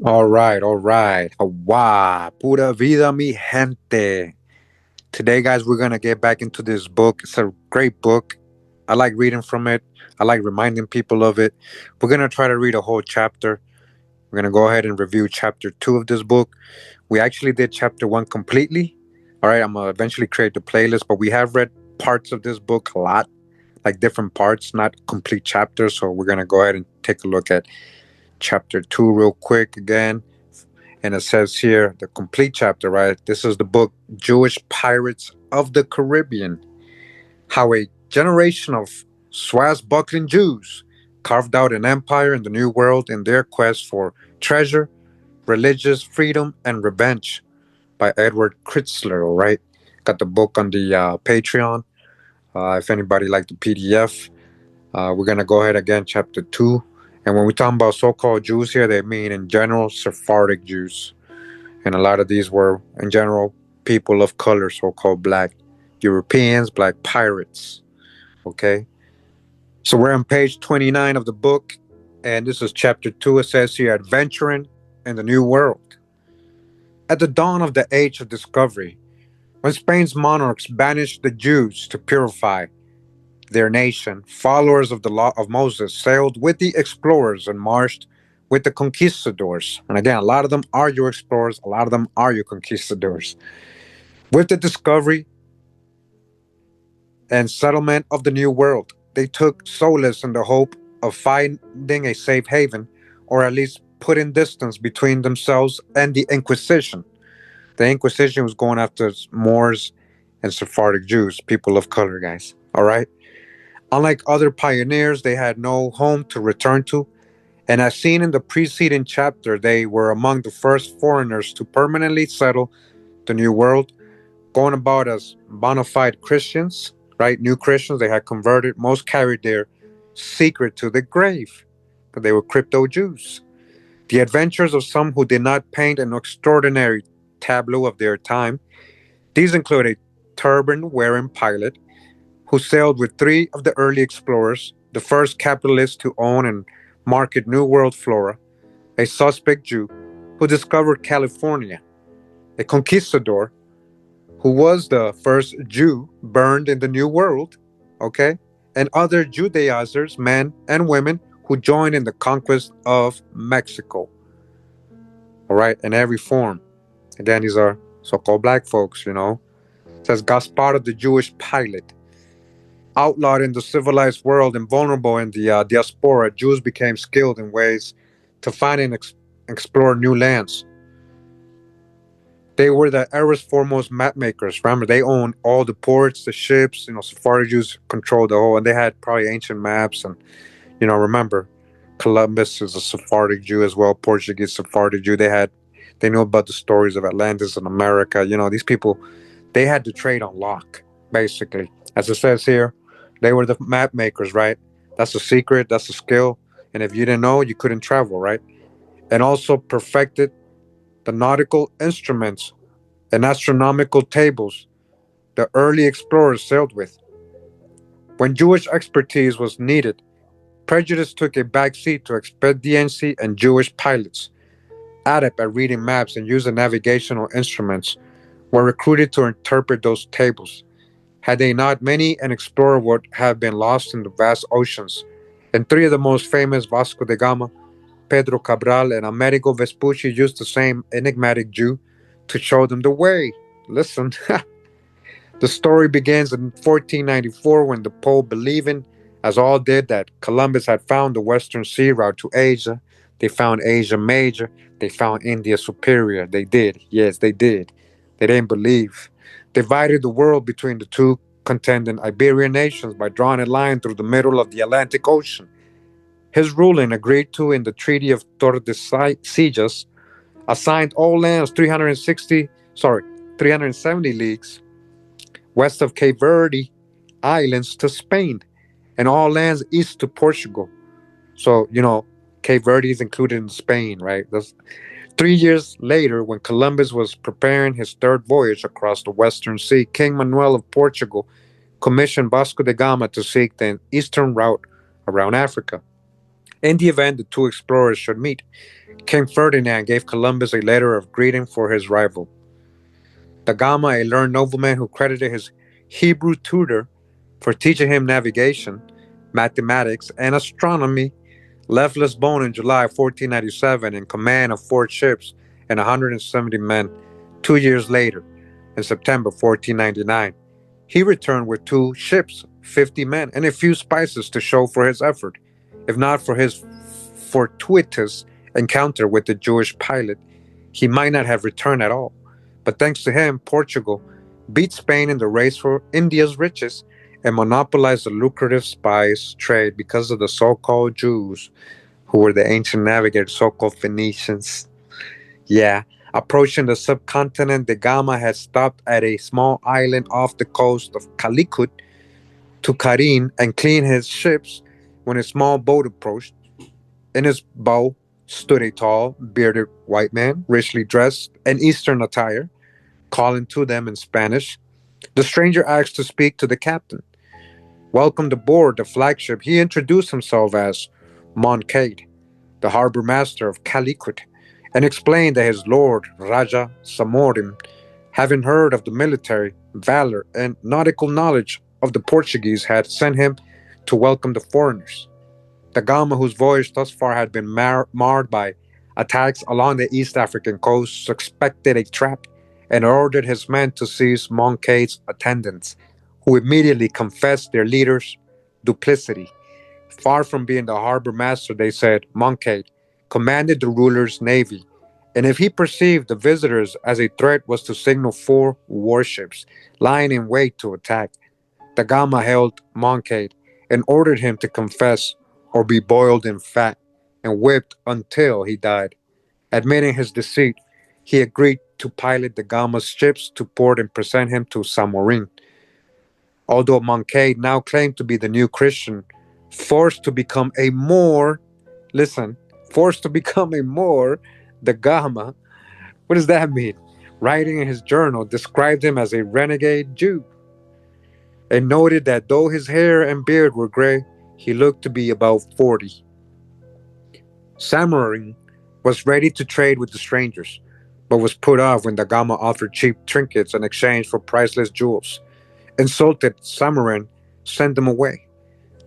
All right. Hawa, pura vida, mi gente. Today, guys, we're gonna get back into this book. It's a great book. I like reading from it. I like reminding people of it. We're gonna try to read a whole chapter. We're gonna go ahead and review chapter two of this book. We actually did chapter one completely. All right, I'm gonna eventually create the playlist, but we have read parts of this book a lot, like different parts, not complete chapters. So we're gonna go ahead and take a look at chapter two real quick again. And it says here the complete chapter, right? This is the book Jewish Pirates of the Caribbean. How a generation of swashbuckling Jews carved out an empire in the New World in their quest for treasure, religious freedom, and revenge by Edward Kritzler, all right? Got the book on the Patreon. If anybody like the PDF, we're going to go ahead again, chapter 2. And when we talk about so-called Jews here, they mean in general Sephardic Jews. And a lot of these were, in general, people of color, so-called black Europeans, black pirates. Okay, so we're on page 29 of the book, and this is chapter 2. It says here, Adventuring in the New World. At the dawn of the Age of Discovery, when Spain's monarchs banished the Jews to purify their nation, followers of the law of Moses sailed with the explorers and marched with the conquistadors. And again, a lot of them are your explorers, a lot of them are your conquistadors. With the discovery and settlement of the New World, they took solace in the hope of finding a safe haven, or at least putting distance between themselves and the Inquisition. The Inquisition was going after Moors and Sephardic Jews, people of color, guys. All right? Unlike other pioneers, they had no home to return to, and as seen in the preceding chapter, they were among the first foreigners to permanently settle the New World, going about as bona fide Christians, right? New Christians, they had converted. Most carried their secret to the grave, because they were crypto Jews. The adventures of some who did not paint an extraordinary tableau of their time. These include a turban wearing pilot who sailed with three of the early explorers, the first capitalists to own and market New World flora, a suspect Jew who discovered California, a conquistador who was the first Jew burned in the New World, okay, and other Judaizers, men and women who joined in the conquest of Mexico, all right, in every form. Again, these are so called black folks, you know. It says Gaspar the Jewish pilot. Outlawed in the civilized world and vulnerable in the diaspora, Jews became skilled in ways to find and explore new lands. They were the era's foremost map makers. Remember, they owned all the ports, the ships. Sephardi Jews controlled the whole, and they had probably ancient maps. And remember, Columbus is a Sephardic Jew as well, Portuguese Sephardic Jew. They knew about the stories of Atlantis and America. These people, they had the trade on lock, basically. As it says here, they were the map makers, right? That's a secret, that's a skill. And if you didn't know, you couldn't travel, right? And also perfected the nautical instruments and astronomical tables the early explorers sailed with. When Jewish expertise was needed, prejudice took a backseat to expediency, and Jewish pilots, adept at reading maps and using navigational instruments, were recruited to interpret those tables. Had they not, many an explorer would have been lost in the vast oceans, and three of the most famous, Vasco da Gama, Pedro Cabral, and Amerigo Vespucci, used the same enigmatic Jew to show them the way. Listen, the story begins in 1494 when the Pope, believing, as all did, that Columbus had found the Western Sea route to Asia. They found Asia Major. They found India Superior. They did. Yes, they did. They didn't believe. Divided the world between the two contending Iberian nations by drawing a line through the middle of the Atlantic Ocean. His ruling, agreed to in the Treaty of Tordesillas, assigned all lands 370 leagues west of Cape Verde Islands to Spain, and all lands east to Portugal. So, Cape Verde is included in Spain, right? 3 years later, when Columbus was preparing his third voyage across the Western Sea, King Manuel of Portugal commissioned Vasco da Gama to seek the eastern route around Africa. In the event the two explorers should meet, King Ferdinand gave Columbus a letter of greeting for his rival. Da Gama, a learned nobleman who credited his Hebrew tutor for teaching him navigation, mathematics, and astronomy, left Lisbon in July 1497 in command of 4 ships and 170 men. 2 years later, in September 1499, he returned with 2 ships, 50 men, and a few spices to show for his effort. If not for his fortuitous encounter with the Jewish pilot, he might not have returned at all. But thanks to him, Portugal beat Spain in the race for India's riches and monopolized the lucrative spice trade because of the so called Jews, who were the ancient navigators, so called Phoenicians. Yeah, approaching the subcontinent, the Gama had stopped at a small island off the coast of Calicut to careen and clean his ships when a small boat approached. In his bow stood a tall, bearded white man, richly dressed in Eastern attire, calling to them in Spanish. The stranger asked to speak to the captain. Welcomed aboard the flagship, he introduced himself as Moncade, the harbor master of Calicut, and explained that his lord, Raja Samorin, having heard of the military valor and nautical knowledge of the Portuguese, had sent him to welcome the foreigners. Da Gama, whose voyage thus far had been marred by attacks along the East African coast, suspected a trap and ordered his men to seize Moncade's attendants, who immediately confessed their leader's duplicity. Far from being the harbor master, they said, Moncade commanded the ruler's navy, and if he perceived the visitors as a threat, was to signal 4 warships lying in wait to attack. Da Gama held Moncade and ordered him to confess or be boiled in fat and whipped until he died. Admitting his deceit, he agreed to pilot the Gama's ships to port and present him to Samorin. Although Moncade now claimed to be the new Christian, forced to become a Moor, listen, forced to become a Moor, the Gama, what does that mean? Writing in his journal, described him as a renegade Jew and noted that though his hair and beard were gray, he looked to be about 40. Samarin was ready to trade with the strangers, but was put off when the Gama offered cheap trinkets in exchange for priceless jewels. Insulted, Samarin sent them away.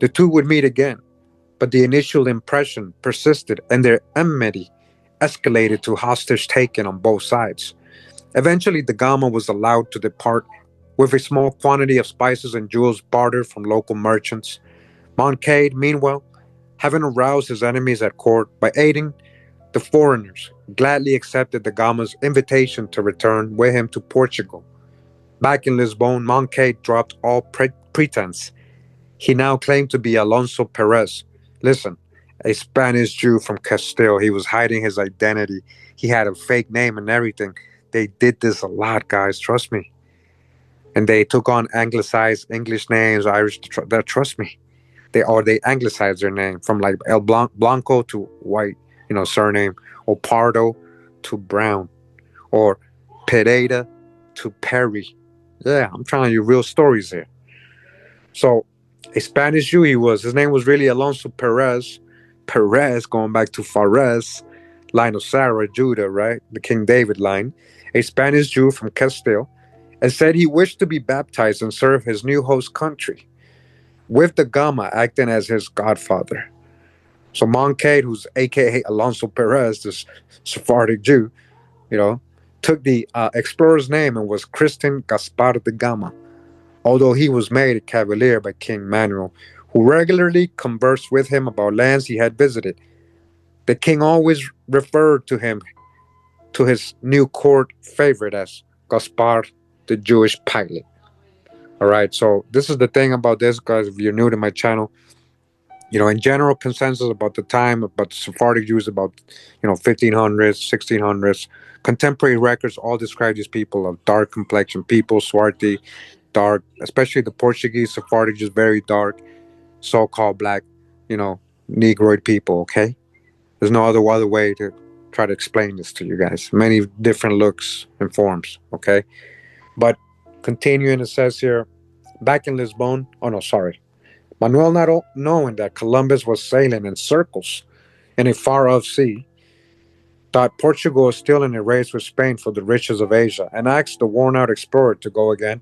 The two would meet again, but the initial impression persisted and their enmity escalated to hostage taking on both sides. Eventually, the Gama was allowed to depart with a small quantity of spices and jewels bartered from local merchants. Moncade, meanwhile, having aroused his enemies at court by aiding the foreigners, gladly accepted the Gama's invitation to return with him to Portugal. Back in Lisbon, Moncade dropped all pretense. He now claimed to be Alonso Perez. Listen, a Spanish Jew from Castile. He was hiding his identity. He had a fake name and everything. They did this a lot, guys. Trust me. And they took on anglicized English names, Irish. Trust me. They anglicized their name from like El Blanco to white, surname, or Pardo to Brown, or Pereira to Perry. Yeah, I'm telling you real stories here. So, a Spanish Jew he was. His name was really Alonso Perez. Perez, going back to Fares, line of Sarah, Judah, right? The King David line. A Spanish Jew from Castile, and said he wished to be baptized and serve his new host country, with the Gama acting as his godfather. So Moncade, who's aka Alonso Perez, this Sephardic Jew, you know, took the explorer's name and was christened Gaspar de Gama, although he was made a cavalier by King Manuel, who regularly conversed with him about lands he had visited. The king always referred to his new court favorite as Gaspar, the Jewish pilot. All right, so this is the thing about this, guys. If you're new to my channel, in general consensus about the time, about the Sephardic Jews, about 1500s, 1600s, contemporary records all describe these people of dark complexion people, swarthy, dark, especially the Portuguese Sephardic Jews, very dark, so-called black, you know, Negroid people. Okay, there's no other way to try to explain this to you guys. Many different looks and forms. Okay, but continuing, it says here, back in Lisbon. Oh no, sorry. Manuel, not knowing that Columbus was sailing in circles in a far off sea, thought Portugal was still in a race with Spain for the riches of Asia, and asked the worn out explorer to go again.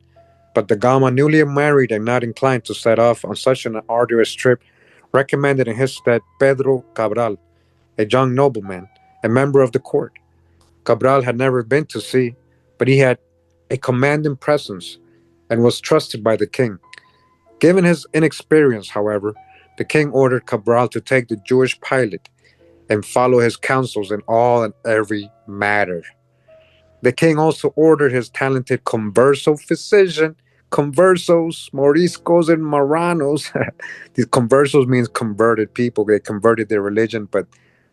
But the Gama, newly married and not inclined to set off on such an arduous trip, recommended in his stead Pedro Cabral, a young nobleman, a member of the court. Cabral had never been to sea, but he had a commanding presence and was trusted by the king. Given his inexperience, however, the king ordered Cabral to take the Jewish pilot and follow his counsels in all and every matter. The king also ordered his talented converso physician, conversos, moriscos, and marranos. These conversos means converted people. They converted their religion, but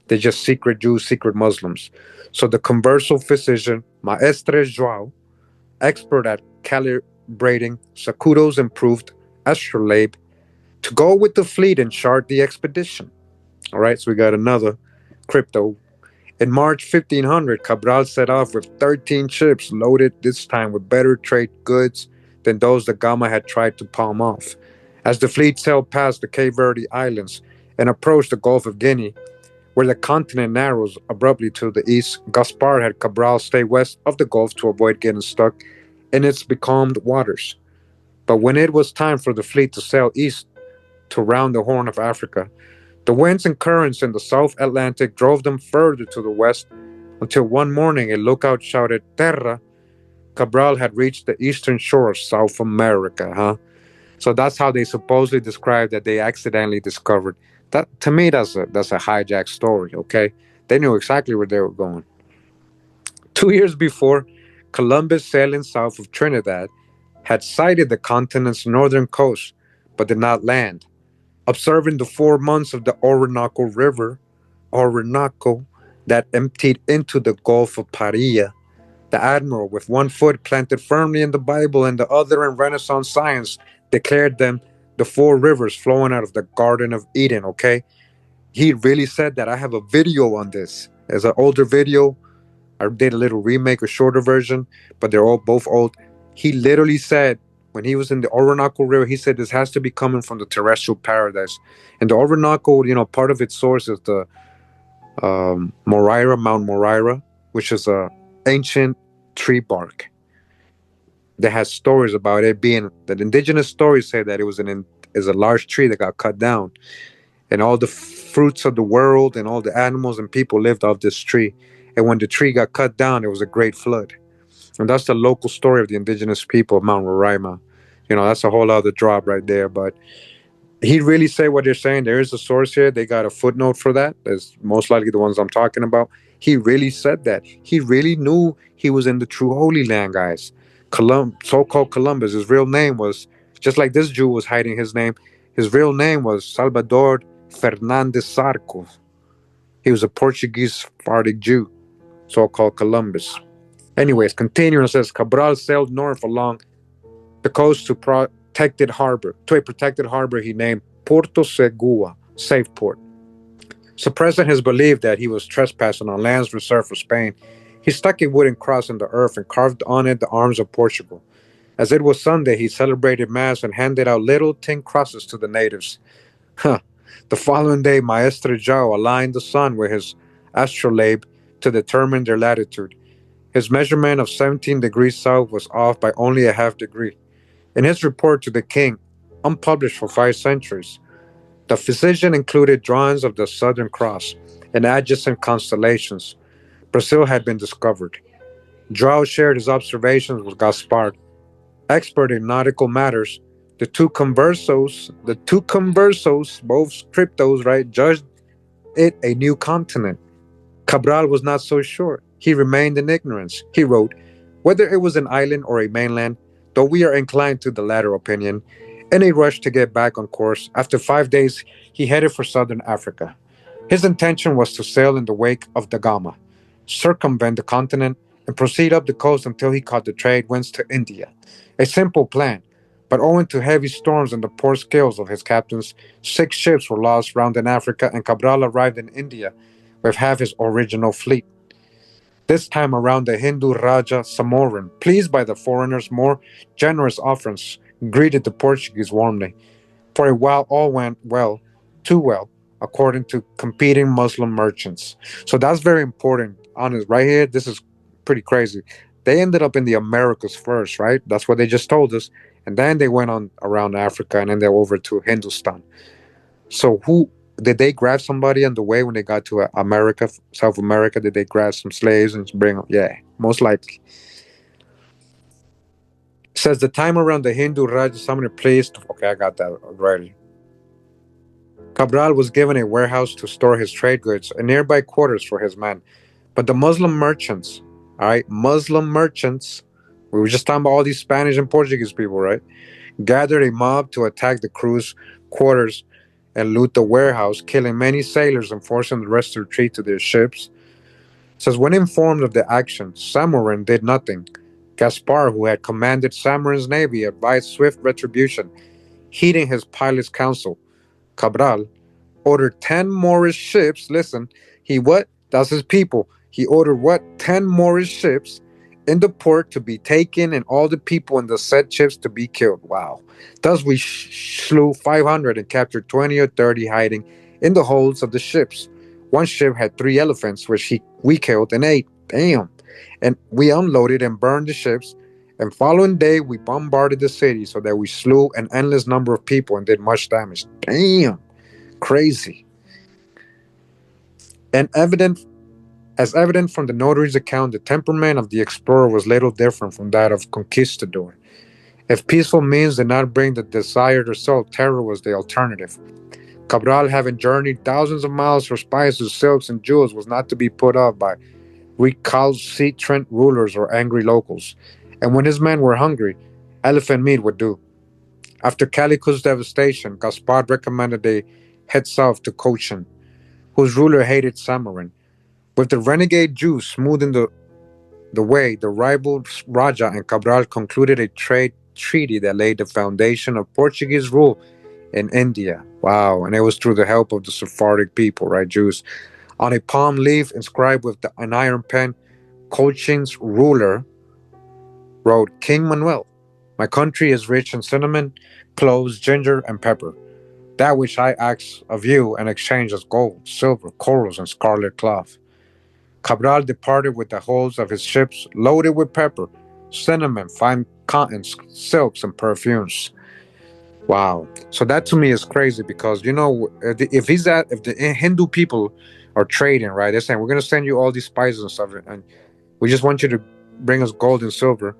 they're just secret Jews, secret Muslims. So the converso physician, Maestre Joao, expert at calibrating Sakudo's improved astrolabe, to go with the fleet and chart the expedition. All right, so we got another crypto. In March 1500, Cabral set off with 13 ships loaded this time with better trade goods than those the Gama had tried to palm off. As the fleet sailed past the Cape Verde Islands and approached the Gulf of Guinea, where the continent narrows abruptly to the east, Gaspar had Cabral stay west of the Gulf to avoid getting stuck in its becalmed waters. But when it was time for the fleet to sail east to round the Horn of Africa, the winds and currents in the South Atlantic drove them further to the west until one morning a lookout shouted, Terra! Cabral had reached the eastern shore of South America, huh? So that's how they supposedly described that they accidentally discovered. That to me, that's a hijack story. Okay, they knew exactly where they were going. 2 years before, Columbus, sailing south of Trinidad, had sighted the continent's northern coast, but did not land. Observing the 4 months of the Orinoco, that emptied into the Gulf of Paria, the admiral, with one foot planted firmly in the Bible and the other in Renaissance science, declared them the four rivers flowing out of the Garden of Eden. Okay, he really said that. I have a video on this. As an older video, I did a little remake, a shorter version, but they're all both old. He literally said when he was in the Orinoco River, he said this has to be coming from the terrestrial paradise. And the Orinoco, part of its source is the Moraira, Mount Moraira, which is a ancient tree bark that has stories about it being that indigenous stories say that it was is a large tree that got cut down, and all the fruits of the world and all the animals and people lived off this tree. And when the tree got cut down, it was a great flood. And that's the local story of the indigenous people of Mount Roraima. That's a whole other drop right there. But he really said what they're saying. There is a source here. They got a footnote for that. That's most likely the ones I'm talking about. He really said that. He really knew he was in the true Holy Land, guys. So-called Columbus, his real name was, just like this Jew was hiding his name, his real name was Salvador Fernandes Sarco. He was a Portuguese Sephardic Jew, so-called Columbus. Anyways, continuing, it says Cabral sailed north along the coast to a protected harbor he named Porto Segura, safe port. Suppressing his belief that he was trespassing on lands reserved for Spain, he stuck a wooden cross in the earth and carved on it the arms of Portugal. As it was Sunday, he celebrated Mass and handed out little tin crosses to the natives. Huh. The following day, Maestre Joao aligned the sun with his astrolabe to determine their latitude. His measurement of 17 degrees south was off by only a half degree. In his report to the king, unpublished for 5 centuries, the physician included drawings of the Southern Cross and adjacent constellations. Brazil had been discovered. Joao shared his observations with Gaspard, expert in nautical matters. The two conversos, both cryptos, right, judged it a new continent. Cabral was not so sure. He remained in ignorance. He wrote, whether it was an island or a mainland, though we are inclined to the latter opinion, in a rush to get back on course, after 5 days he headed for southern Africa. His intention was to sail in the wake of da Gama, circumvent the continent, and proceed up the coast until he caught the trade winds to India. A simple plan, but owing to heavy storms and the poor skills of his captains, 6 ships were lost round in Africa, and Cabral arrived in India with half his original fleet. This time around, the Hindu Raja Samorin, pleased by the foreigners' more generous offerings, greeted the Portuguese warmly. For a while, all went well, too well, according to competing Muslim merchants. So that's very important. Honest, right here, this is pretty crazy. They ended up in the Americas first, right? That's what they just told us. And then they went on around Africa and then they over to Hindustan. So who did they grab somebody on the way when they got to America, South America? Did they grab some slaves and bring them? Yeah, most likely. Says the time around the Hindu Raj summoned pleased. Okay, I got that already. Cabral was given a warehouse to store his trade goods and nearby quarters for his men. But the Muslim merchants, all right, Muslim merchants, we were just talking about all these Spanish and Portuguese people, right? Gathered a mob to attack the crew's quarters and loot the warehouse, killing many sailors and forcing the rest to retreat to their ships. Says when informed of the action, Samorin did nothing. Gaspar, who had commanded Samorin's navy, advised swift retribution, heeding his pilot's counsel. Cabral ordered 10 Moorish ships. Listen, he what? That's his people. He ordered what? 10 Moorish ships in the port to be taken and all the people in the said ships to be killed. Wow. Thus we slew 500 and captured 20 or 30 hiding in the holds of the ships. One ship had 3 elephants, which we killed and ate. Damn. And we unloaded and burned the ships. And following day, we bombarded the city so that we slew an endless number of people and did much damage. Damn. Crazy. And evident from the notary's account, the temperament of the explorer was little different from that of conquistador. If peaceful means did not bring the desired result, terror was the alternative. Cabral, having journeyed thousands of miles for spices, silks, and jewels, was not to be put off by recalcitrant rulers or angry locals. And when his men were hungry, elephant meat would do. After Calico's devastation, Gaspard recommended they head south to Cochin, whose ruler hated Samorin. With the renegade Jews smoothing the way, the rival Raja and Cabral concluded a trade treaty that laid the foundation of Portuguese rule in India. Wow, and it was through the help of the Sephardic people, right, Jews. On a palm leaf inscribed with an iron pen, Cochin's ruler wrote, King Manuel, my country is rich in cinnamon, cloves, ginger, and pepper. That which I ask of you in exchange is gold, silver, corals, and scarlet cloth. Cabral departed with the holds of his ships loaded with pepper, cinnamon, fine cottons, silks, and perfumes. Wow. So that to me is crazy because if the Hindu people are trading, right? They're saying we're gonna send you all these spices and stuff, and we just want you to bring us gold and silver.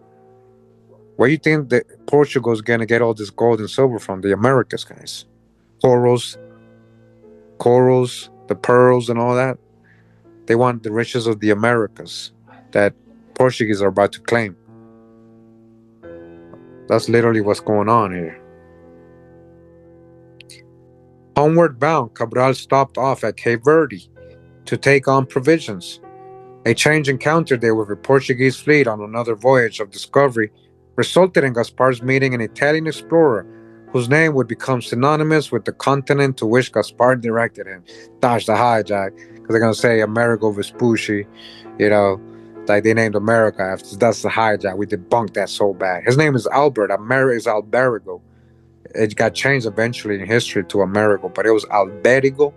Where do you think that Portugal's gonna get all this gold and silver from? The Americas, guys. Corals, the pearls, and all that. They want the riches of the Americas that Portuguese are about to claim. That's literally what's going on here. Homeward bound, Cabral stopped off at Cape Verde to take on provisions. A change encountered there with a Portuguese fleet on another voyage of discovery resulted in Gaspar's meeting an Italian explorer whose name would become synonymous with the continent to which Gaspar directed him. That's the hijack, because they're going to say Amerigo Vespucci, like they named America after. That's the hijack. We debunked that so bad. His name is Albert. America is Alberigo. It got changed eventually in history to Amerigo, but it was Alberigo,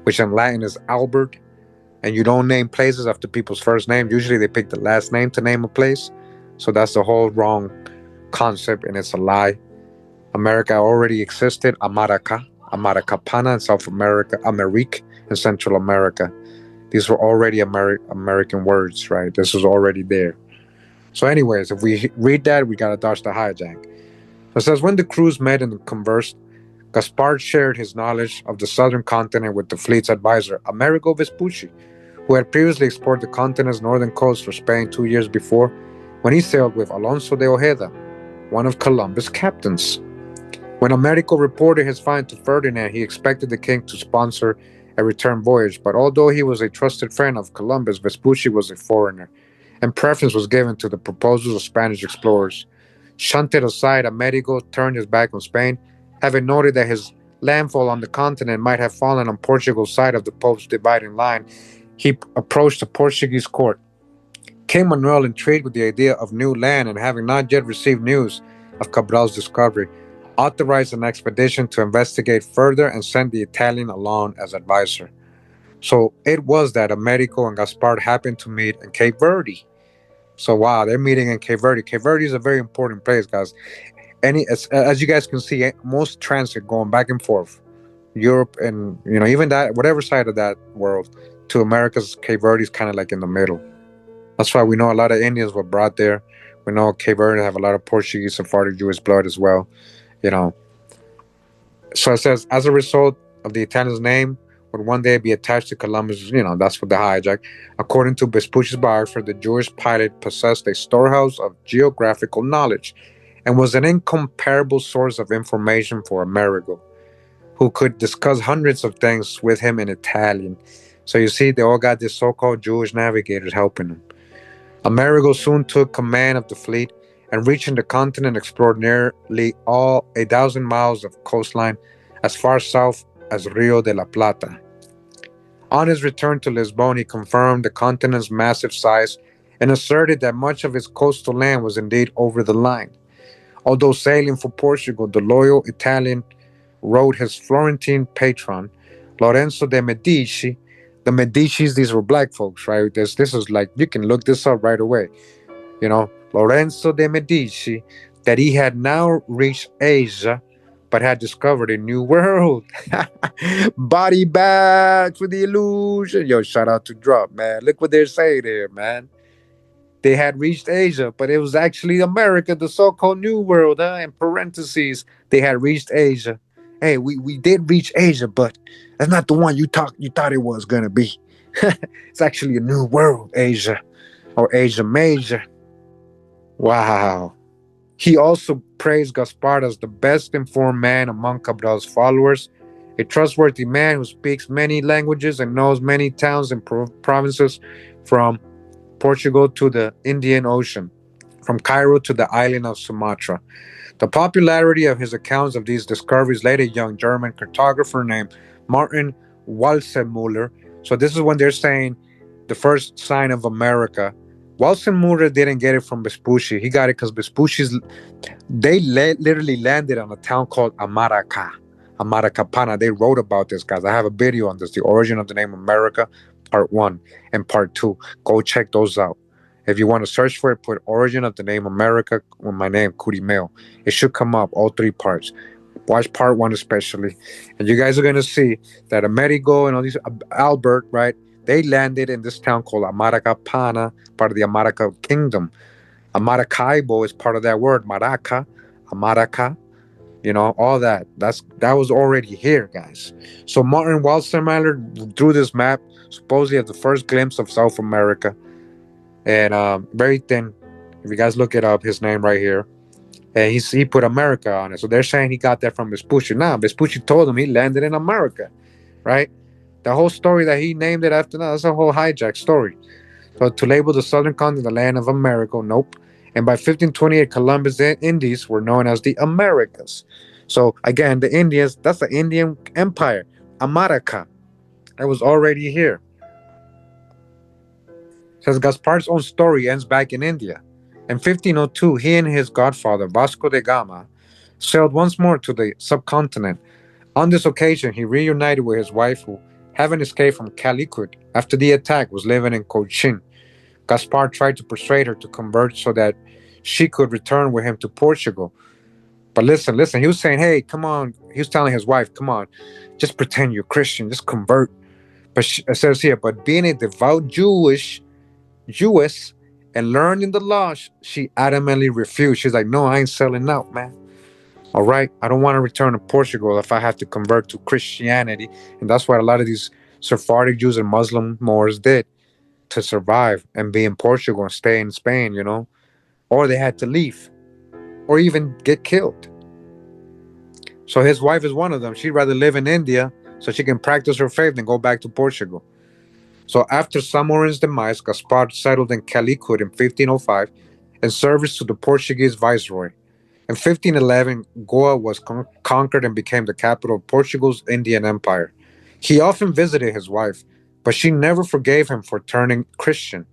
which in Latin is Albert. And you don't name places after people's first name. Usually they pick the last name to name a place. So that's the whole wrong concept, and it's a lie. America already existed. America, Americapana in South America, Amerique in Central America. These were already American words, right? This was already there. So anyways, if we read that, we got to dodge the hijack. It says, when the crews met and conversed, Gaspard shared his knowledge of the southern continent with the fleet's advisor, Amerigo Vespucci, who had previously explored the continent's northern coast for Spain 2 years before when he sailed with Alonso de Ojeda, one of Columbus' captains. When Amerigo reported his find to Ferdinand, he expected the king to sponsor a return voyage, but although he was a trusted friend of Columbus, Vespucci was a foreigner, and preference was given to the proposals of Spanish explorers. Shunted aside, Amerigo turned his back on Spain, having noted that his landfall on the continent might have fallen on Portugal's side of the Pope's dividing line. He approached the Portuguese court. King Manuel, intrigued with the idea of new land and having not yet received news of Cabral's discovery, authorized an expedition to investigate further and sent the Italian along as advisor. So it was that Americo and Gaspar happened to meet in Cape Verde. So wow, they're meeting in Cape Verde. Cape Verde is a very important place, guys. As you guys can see, most transit going back and forth, Europe and even that whatever side of that world to America's, Cape Verde is kind of like in the middle. That's why we know a lot of Indians were brought there. We know Cape Verde have a lot of Portuguese, Sephardic Jewish blood as well. You know, so it says as a result of the Italian's name would one day be attached to Columbus. That's what the hijack. According to Vespucci's biographer, the Jewish pilot possessed a storehouse of geographical knowledge and was an incomparable source of information for Amerigo, who could discuss hundreds of things with him in Italian. So you see, they all got this so-called Jewish navigators helping them. Amerigo soon took command of the fleet and reaching the continent explored nearly all 1,000 miles of coastline as far south as Rio de la Plata. On his return to Lisbon, he confirmed the continent's massive size and asserted that much of its coastal land was indeed over the line. Although sailing for Portugal, the loyal Italian wrote his Florentine patron, Lorenzo de' Medici. The Medicis, these were black folks, right? This is like, you can look this up right away. Lorenzo de' Medici, that he had now reached Asia, but had discovered a new world. Body bags with the illusion. Yo, shout out to Drop, man. Look what they're saying here, man. They had reached Asia, but it was actually America, the so-called New World. In parentheses, they had reached Asia. Hey, we did reach Asia, but that's not the one you thought it was gonna be. It's actually a new world, Asia, or Asia Major. Wow. He also praised Gaspard as the best informed man among Cabral's followers, a trustworthy man who speaks many languages and knows many towns and provinces from Portugal to the Indian Ocean, from Cairo to the island of Sumatra. The popularity of his accounts of these discoveries led a young German cartographer named Martin Walsenmuller. So this is when they're saying the first sign of America. Walsenmuller didn't get it from Vespucci. He got it because they literally landed on a town called Amaraca. Amaracapana. They wrote about this, guys. I have a video on this, the origin of the name America, part 1 and part 2. Go check those out. If you want to search for it, put origin of the name America with my name, Curimeo. It should come up, all 3 parts. Watch part 1 especially. And you guys are going to see that Amerigo and all these, Albert, right? They landed in this town called Amaracapana, part of the Amaraca kingdom. Amaracaibo is part of that word, Maraca, Amaraca, all that. That was already here, guys. So Martin Walsenmuller drew this map, supposedly of the first glimpse of South America. And very thin. If you guys look it up, his name right here. And he put America on it. So they're saying he got that from Vespucci. Now, Vespucci told him he landed in America, right? The whole story that he named it after, that's a whole hijack story. So to label the southern continent the land of America, nope. And by 1528, Columbus and Indies were known as the Americas. So again, the Indians, that's the Indian Empire, America. That was already here. Says Gaspar's own story ends back in India. In 1502, he and his godfather, Vasco da Gama, sailed once more to the subcontinent. On this occasion, he reunited with his wife, who, having escaped from Calicut after the attack, was living in Cochin. Gaspar tried to persuade her to convert so that she could return with him to Portugal. But listen, he was saying, hey, come on. He was telling his wife, come on, just pretend you're Christian, just convert. But it says here, but being a devout Jewess, and learning the law, she adamantly refused. She's like, no, I ain't selling out, man. All right, I don't want to return to Portugal if I have to convert to Christianity. And that's what a lot of these Sephardic Jews and Muslim Moors did to survive and be in Portugal and stay in Spain, or they had to leave or even get killed. So his wife is one of them. She'd rather live in India so she can practice her faith than go back to Portugal. So after Samorin's demise, Gaspar settled in Calicut in 1505 in service to the Portuguese viceroy. In 1511, Goa was conquered and became the capital of Portugal's Indian Empire. He often visited his wife, but she never forgave him for turning Christian,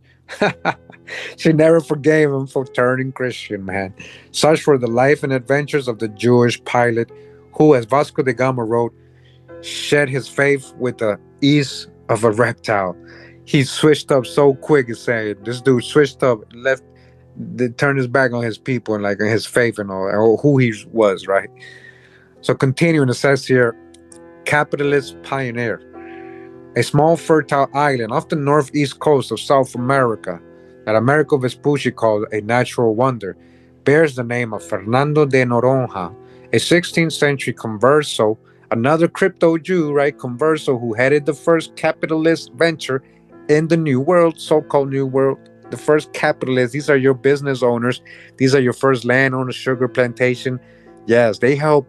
She never forgave him for turning Christian, man. Such were the life and adventures of the Jewish pilot who, as Vasco da Gama wrote, shed his faith with the ease of a reptile. He switched up so quick, it's saying this dude switched up, left, turned his back on his people and like on his faith and all, or who he was, right? So continuing, it says here, capitalist pioneer. A small fertile island off the northeast coast of South America that Americo Vespucci called a natural wonder bears the name of Fernando de Noronha, a 16th century converso, another crypto Jew, right? Converso who headed the first capitalist venture in the New World, so-called New World. The first capitalists, these are your business owners. These are your first landowners, sugar plantation. Yes, they helped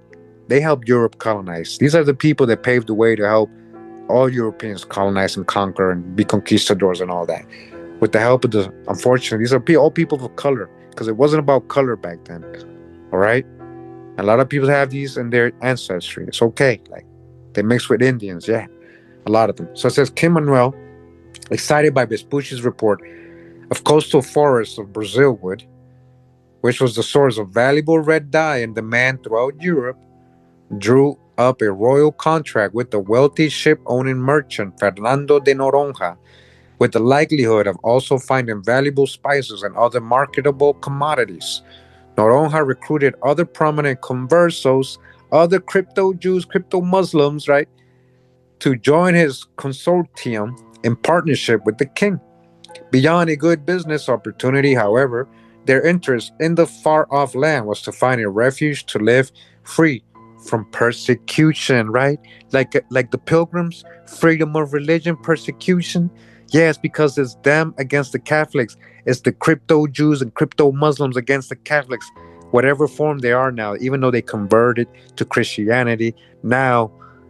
Europe colonize. These are the people that paved the way to help all Europeans colonize and conquer and be conquistadors and all that. With the help of unfortunately, these are all people of color because it wasn't about color back then. All right? A lot of people have these in their ancestry. It's okay. Like, they mix with Indians, yeah. A lot of them. So it says Kim Manuel, excited by Vespucci's report of coastal forests of Brazil wood, which was the source of valuable red dye in demand throughout Europe, drew up a royal contract with the wealthy ship-owning merchant Fernando de Noronha, with the likelihood of also finding valuable spices and other marketable commodities. Noronha recruited other prominent conversos, other crypto Jews, crypto Muslims, right, to join his consortium in partnership with the king. Beyond a good business opportunity, however, their interest in the far-off land was to find a refuge to live free from persecution, right? Like the pilgrims, freedom of religion, persecution. Yes, because it's them against the Catholics. It's the crypto Jews and crypto Muslims against the Catholics. Whatever form they are now, even though they converted to Christianity, now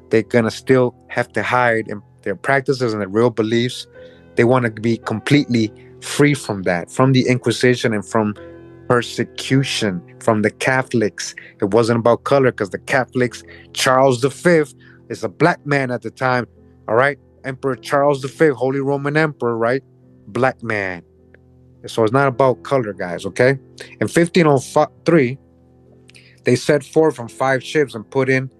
they're gonna still have to hide in their practices and their real beliefs. They want to be completely free from that, from the Inquisition and from persecution from the Catholics. It wasn't about color because the Catholics, Charles V is a black man at the time, all right? Emperor Charles V, Holy Roman Emperor, right? Black man. So it's not about color, guys, okay? In 1503, they set forth on 5 ships and put in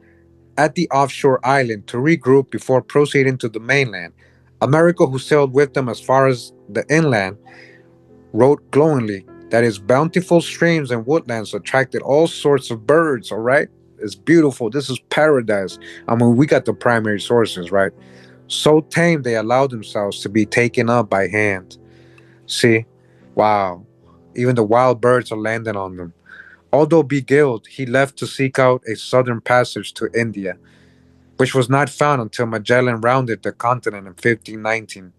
at the offshore island to regroup before proceeding to the mainland. America, who sailed with them as far as the inland, wrote glowingly that its bountiful streams and woodlands attracted all sorts of birds, all right? It's beautiful. This is paradise. I mean, we got the primary sources, right? So tame they allowed themselves to be taken up by hand. See? Wow. Even the wild birds are landing on them. Although beguiled, he left to seek out a southern passage to India, which was not found until Magellan rounded the continent in 1519.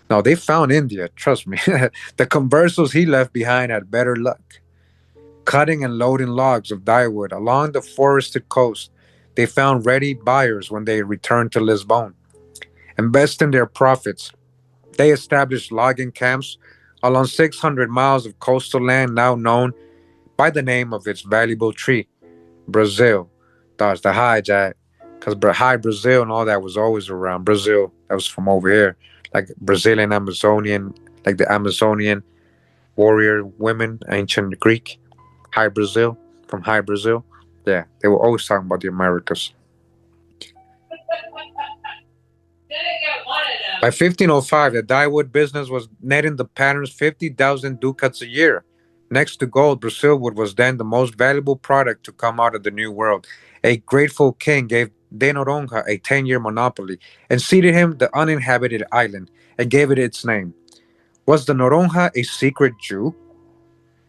No, they found India, trust me. The conversos he left behind had better luck. Cutting and loading logs of dyewood along the forested coast, they found ready buyers when they returned to Lisbon. Investing their profits, they established logging camps along 600 miles of coastal land now known by the name of its valuable tree, Brazil. That's the high jack. Because high Brazil and all that was always around. Brazil, that was from over here. Like Brazilian Amazonian, like the Amazonian warrior women, ancient Greek. High Brazil, from High Brazil. Yeah, they were always talking about the Americas. By 1505, the dyewood business was netting the patrons 50,000 ducats a year. Next to gold, Brazil wood was then the most valuable product to come out of the New World. A grateful king gave De Noronha a 10-year monopoly and ceded him the uninhabited island and gave it its name. Was the Noronha a secret Jew?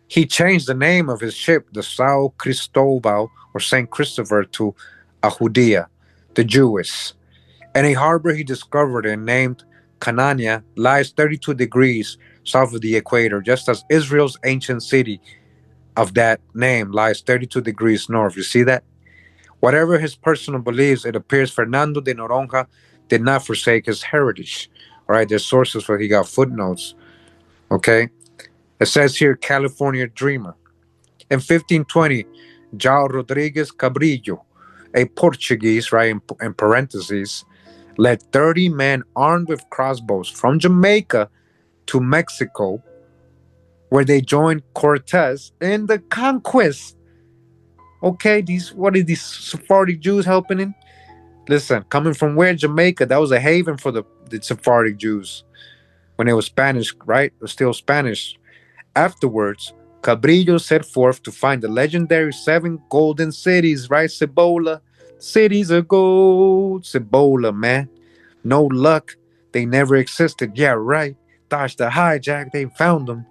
He changed the name of his ship, the Sao Cristobal or Saint Christopher, to Ahudia, the Jewess. And a harbor he discovered and named Canania lies 32 degrees south of the equator, just as Israel's ancient city of that name lies 32 degrees north. You see that? Whatever his personal beliefs, it appears Fernando de Noronha did not forsake his heritage. All right, there's sources where he got footnotes. Okay, it says here California Dreamer. In 1520, João Rodrigues Cabrillo, a Portuguese, right, in parentheses, led 30 men armed with crossbows from Jamaica to Mexico, where they joined Cortez in the conquest. Okay, these what are these Sephardic Jews helping in? Listen, coming from where? Jamaica, that was a haven for the Sephardic Jews when it was Spanish, right? It was still Spanish. Afterwards, Cabrillo set forth to find the legendary seven golden cities, right? Cibola, cities of gold. Cibola, man. No luck. They never existed. Yeah, right. Dodge the hijack. They found them.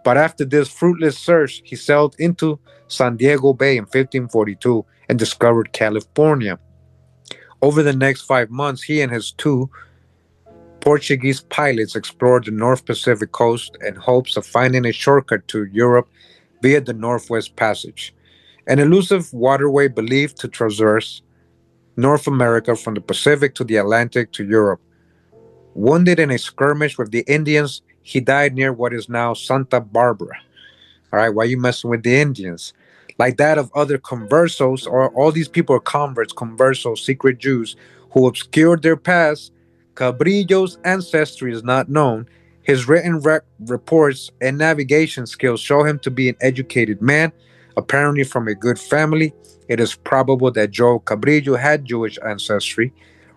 But after this fruitless search, he sailed into San Diego Bay in 1542 and discovered California. Over the next 5 months, he and his two Portuguese pilots explored the North Pacific coast in hopes of finding a shortcut to Europe via the Northwest Passage, an elusive waterway believed to traverse North America from the Pacific to the Atlantic to Europe. Wounded in a skirmish with the Indians, he died near what is now Santa Barbara. All right, why are you messing with the Indians? Like that of other conversos, or all these people are converts, conversos, secret Jews who obscured their past. Cabrillo's ancestry is not known. His written reports and navigation skills show him to be an educated man, apparently from a good family. It is probable that Joe Cabrillo had Jewish ancestry.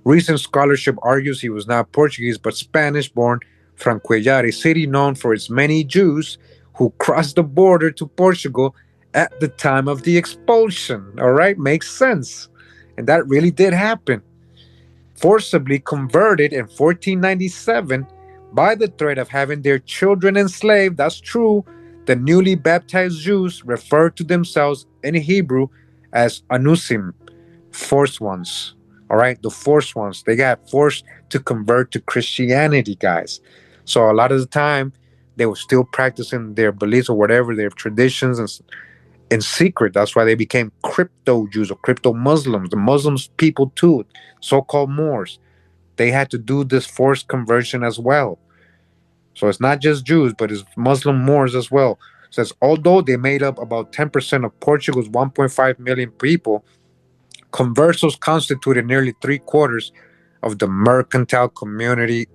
Recent scholarship argues he was not Portuguese but Spanish born from Cuellar, a city known for its many Jews who crossed the border to Portugal at the time of the expulsion. All right, makes sense. And that really did happen. Forcibly converted in 1497 by the threat of having their children enslaved, that's true, the newly baptized Jews referred to themselves in Hebrew as Anusim, forced ones. All right, the forced ones. They got forced to convert to Christianity, guys. So a lot of the time, they were still practicing their beliefs or whatever, their traditions and in secret. That's why they became crypto Jews or crypto Muslims. The Muslims people too, so-called Moors, they had to do this forced conversion as well. So it's not just Jews, but it's Muslim Moors as well. It says although they made up about 10% of Portugal's 1.5 million people, conversos constituted nearly three-quarters of the mercantile community,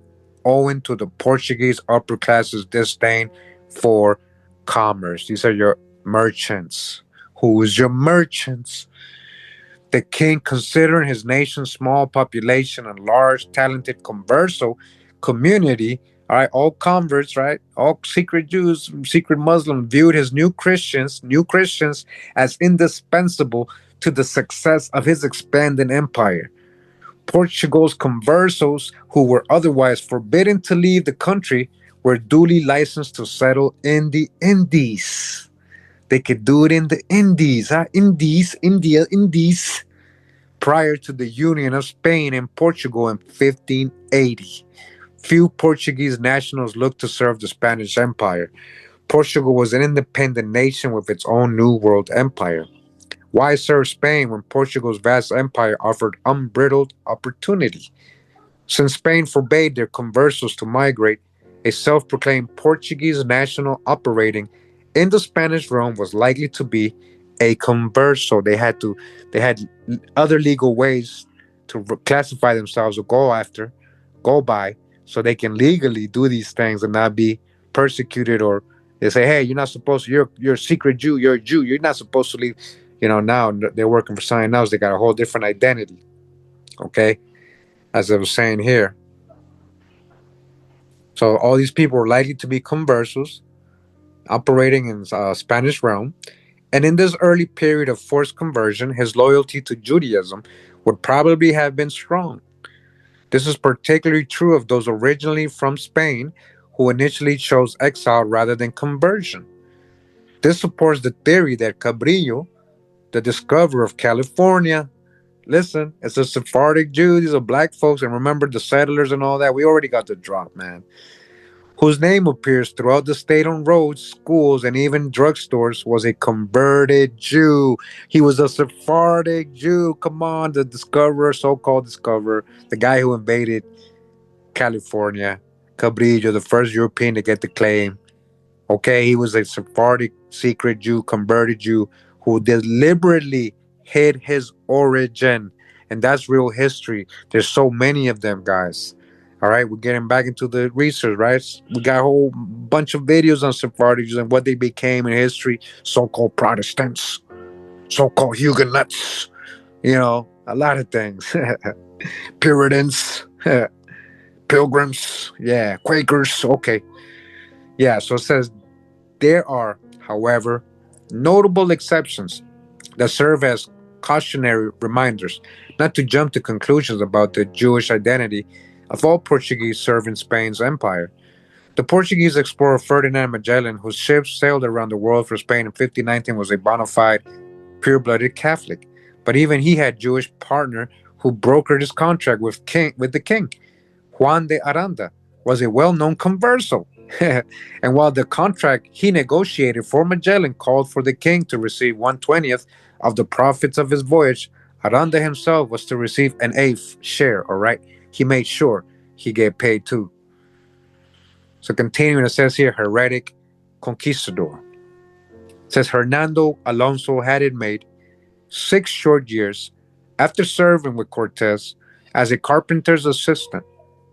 owing to the Portuguese upper class's disdain for commerce. These are your merchants. Who's your merchants? The king, considering his nation's small population and large, talented converso community, all right, all converts, right, all secret Jews, secret Muslims, viewed his new Christians, as indispensable to the success of his expanding empire. Portugal's conversos, who were otherwise forbidden to leave the country, were duly licensed to settle in the Indies. They could do it in the Indies, huh? Indies, India, Indies, prior to the union of Spain and Portugal in 1580. Few Portuguese nationals looked to serve the Spanish Empire. Portugal was an independent nation with its own New World empire. Why serve Spain when Portugal's vast empire offered unbridled opportunity? Since Spain forbade their conversos to migrate, a self proclaimed Portuguese national operating in the Spanish realm was likely to be a converso. They had other legal ways to classify themselves or go by, so they can legally do these things and not be persecuted, or they say, hey, you're not supposed to, you're a secret Jew, you're a Jew, you're not supposed to leave. Now they're working for something else. They got a whole different identity. Okay, as I was saying here. So all these people were likely to be conversos operating in Spanish realm. And in this early period of forced conversion, his loyalty to Judaism would probably have been strong. This is particularly true of those originally from Spain who initially chose exile rather than conversion. This supports the theory that Cabrillo, the discoverer of California, listen, it's a Sephardic Jew, these are black folks, and remember the settlers and all that. We already got the drop, man. Whose name appears throughout the state on roads, schools, and even drugstores, was a converted Jew. He was a Sephardic Jew. Come on, the discoverer, so-called discoverer, the guy who invaded California, Cabrillo, the first European to get the claim. Okay, he was a Sephardic secret Jew, converted Jew, who deliberately hid his origin. And that's real history. There's so many of them, guys. All right, we're getting back into the research, right? We got a whole bunch of videos on Sephardic Jews and what they became in history, so-called Protestants, so-called Huguenots, a lot of things. Puritans, Pilgrims, yeah, Quakers, okay. Yeah, so it says there are, however, notable exceptions that serve as cautionary reminders not to jump to conclusions about the Jewish identity of all Portuguese serving Spain's empire. The Portuguese explorer Ferdinand Magellan, whose ships sailed around the world for Spain in 1519, was a bona fide, pure-blooded Catholic. But even he had Jewish partner who brokered his contract with the king. Juan de Aranda was a well-known converso. And while the contract he negotiated for Magellan called for the king to receive 1/20th of the profits of his voyage, Aranda himself was to receive an eighth share, all right? He made sure he get paid too. So continuing, it says here, heretic conquistador. It says Hernando Alonso had it made 6 short years after serving with Cortes as a carpenter's assistant,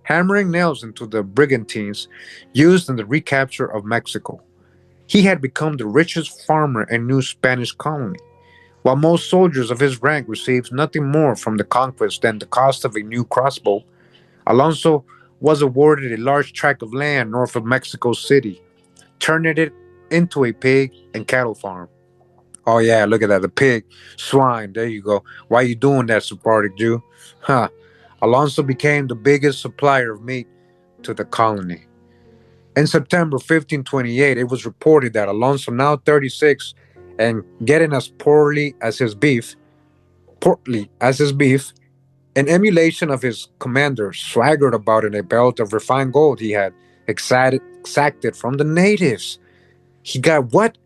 hammering nails into the brigantines used in the recapture of Mexico. He had become the richest farmer in New Spanish colony. While most soldiers of his rank received nothing more from the conquest than the cost of a new crossbow, Alonso was awarded a large tract of land north of Mexico City, turning it into a pig and cattle farm. Oh yeah, look at that. The pig, swine. There you go. Why you doing that, Sephardic Jew? Huh. Alonso became the biggest supplier of meat to the colony. In September 1528, it was reported that Alonso, now 36 and getting as portly as his beef, in emulation of his commander, swaggered about in a belt of refined gold he had exacted from the natives. He got what?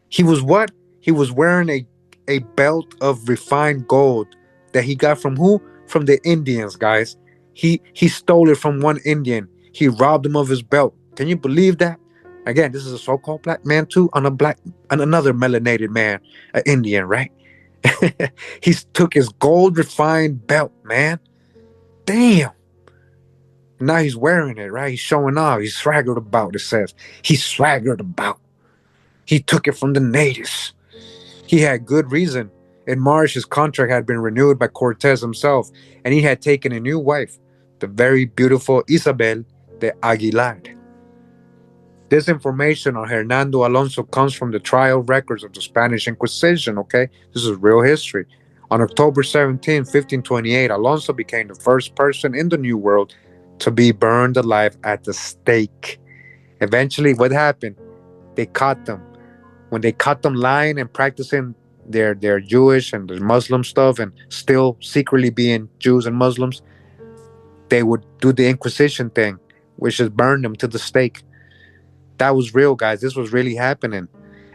He was what? He was wearing a belt of refined gold that he got from who? From the Indians, guys. He stole it from one Indian. He robbed him of his belt. Can you believe that? Again, this is a so-called black man too on another melanated man, an Indian, right? He took his gold refined belt, man. Damn. Now he's wearing it, right? He's showing off. He's swaggered about, it says. He's swaggered about. He took it from the natives. He had good reason. In March, his contract had been renewed by Cortes himself, and he had taken a new wife, the very beautiful Isabel de Aguilar. This information on Hernando Alonso comes from the trial records of the Spanish Inquisition, okay? This is real history. On October 17, 1528, Alonso became the first person in the New World to be burned alive at the stake. Eventually, what happened? They caught them. When they caught them lying and practicing their Jewish and their Muslim stuff and still secretly being Jews and Muslims, they would do the Inquisition thing, which is burn them to the stake. That was real, guys. This was really happening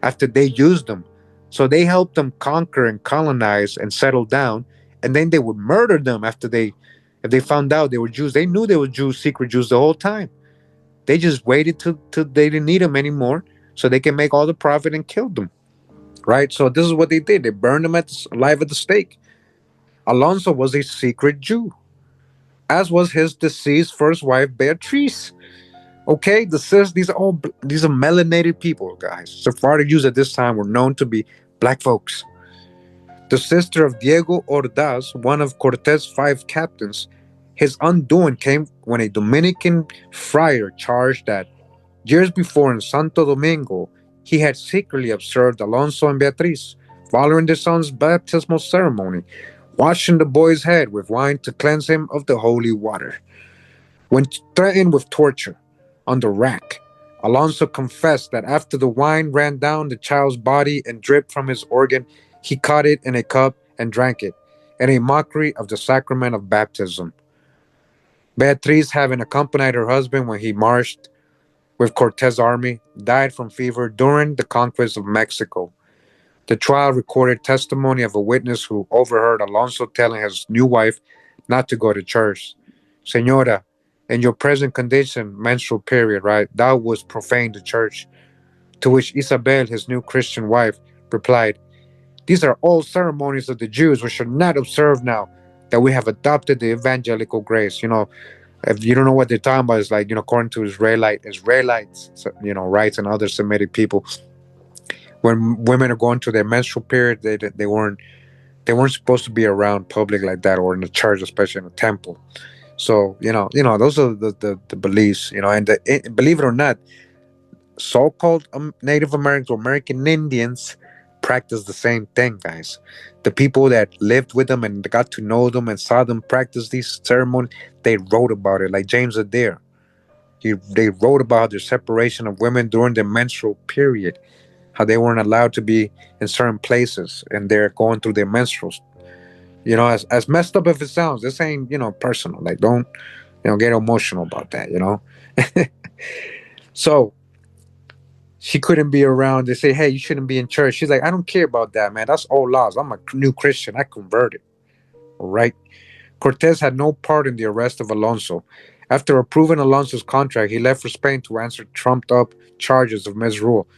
after they used them. So they helped them conquer and colonize and settle down, and then they would murder them if they found out they were Jews. They knew they were Jews, secret Jews the whole time. They just waited till they didn't need them anymore, so they can make all the profit and killed them. Right? So this is what they did. They burned them alive at the stake. Alonso was a secret Jew, as was his deceased first wife, Beatrice. Okay, these are melanated people, guys. Sephardic Jews at this time were known to be black folks. The sister of Diego Ordaz, one of Cortes' 5 captains, his undoing came when a Dominican friar charged that years before in Santo Domingo he had secretly observed Alonso and Beatriz following their son's baptismal ceremony, washing the boy's head with wine to cleanse him of the holy water. When threatened with torture on the rack, Alonso confessed that after the wine ran down the child's body and dripped from his organ, he caught it in a cup and drank it, in a mockery of the sacrament of baptism. Beatriz, having accompanied her husband when he marched with Cortes' army, died from fever during the conquest of Mexico. The trial recorded testimony of a witness who overheard Alonso telling his new wife not to go to church. Senora, in your present condition, menstrual period, right, thou wouldst profane the church. To which Isabel, his new Christian wife, replied, these are all ceremonies of the Jews we should not observe now that we have adopted the evangelical grace. If you don't know what they're talking about, it's like, according to Israelites, rights and other Semitic people, when women are going through their menstrual period, they weren't supposed to be around public like that, or in the church, especially in the temple. So those are the beliefs, and believe it or not, so-called Native Americans or American Indians practice the same thing, guys. The people that lived with them and got to know them and saw them practice these ceremonies, they wrote about it. Like James Adair, they wrote about their separation of women during the menstrual period, how they weren't allowed to be in certain places, and they're going through their menstruals. As messed up as it sounds, this ain't personal. Like, don't get emotional about that. So she couldn't be around. They say, hey, you shouldn't be in church. She's like, I don't care about that, man. That's old laws. I'm a new Christian. I converted. All right. Cortez had no part in the arrest of Alonso. After approving Alonso's contract, he left for Spain to answer trumped up charges of misrule.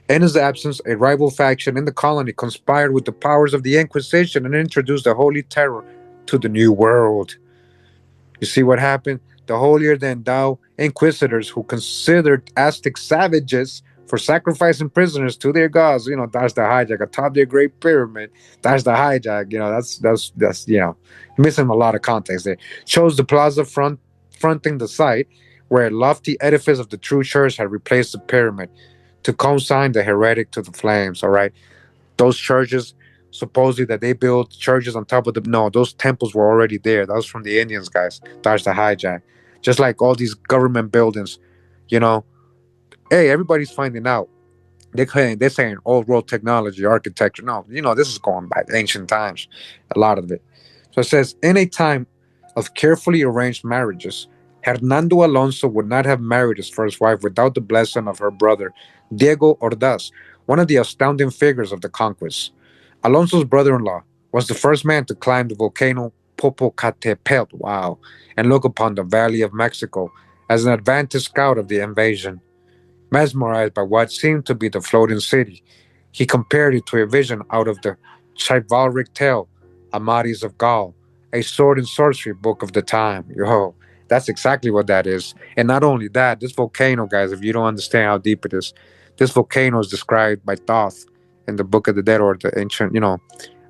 In his absence, a rival faction in the colony conspired with the powers of the Inquisition and introduced the Holy Terror to the New World. You see what happened? The holier than thou inquisitors who considered Aztec savages for sacrificing prisoners to their gods. That's the hijack atop their great pyramid. That's the hijack. That's missing a lot of context there. Chose the plaza fronting the site where a lofty edifice of the true church had replaced the pyramid to consign the heretic to the flames. All right, those churches, supposedly that they built churches on top of the, no, those temples were already there. That was from the Indians, guys. That's the hijack. Just like all these government buildings, you know hey, everybody's finding out. They're saying old world technology, architecture. No, this is going back ancient times, a lot of it. So it says, in a time of carefully arranged marriages, Hernando Alonso would not have married his first wife without the blessing of her brother, Diego Ordaz, one of the astounding figures of the conquest. Alonso's brother-in-law was the first man to climb the volcano Popocatépetl, wow, and look upon the Valley of Mexico as an advantage scout of the invasion. Mesmerized by what seemed to be the floating city, he compared it to a vision out of the chivalric tale, Amadis of Gaul, a sword and sorcery book of the time. Yo, that's exactly what that is. And not only that, this volcano, guys, if you don't understand how deep it is, this volcano is described by Thoth in the Book of the Dead, or the ancient,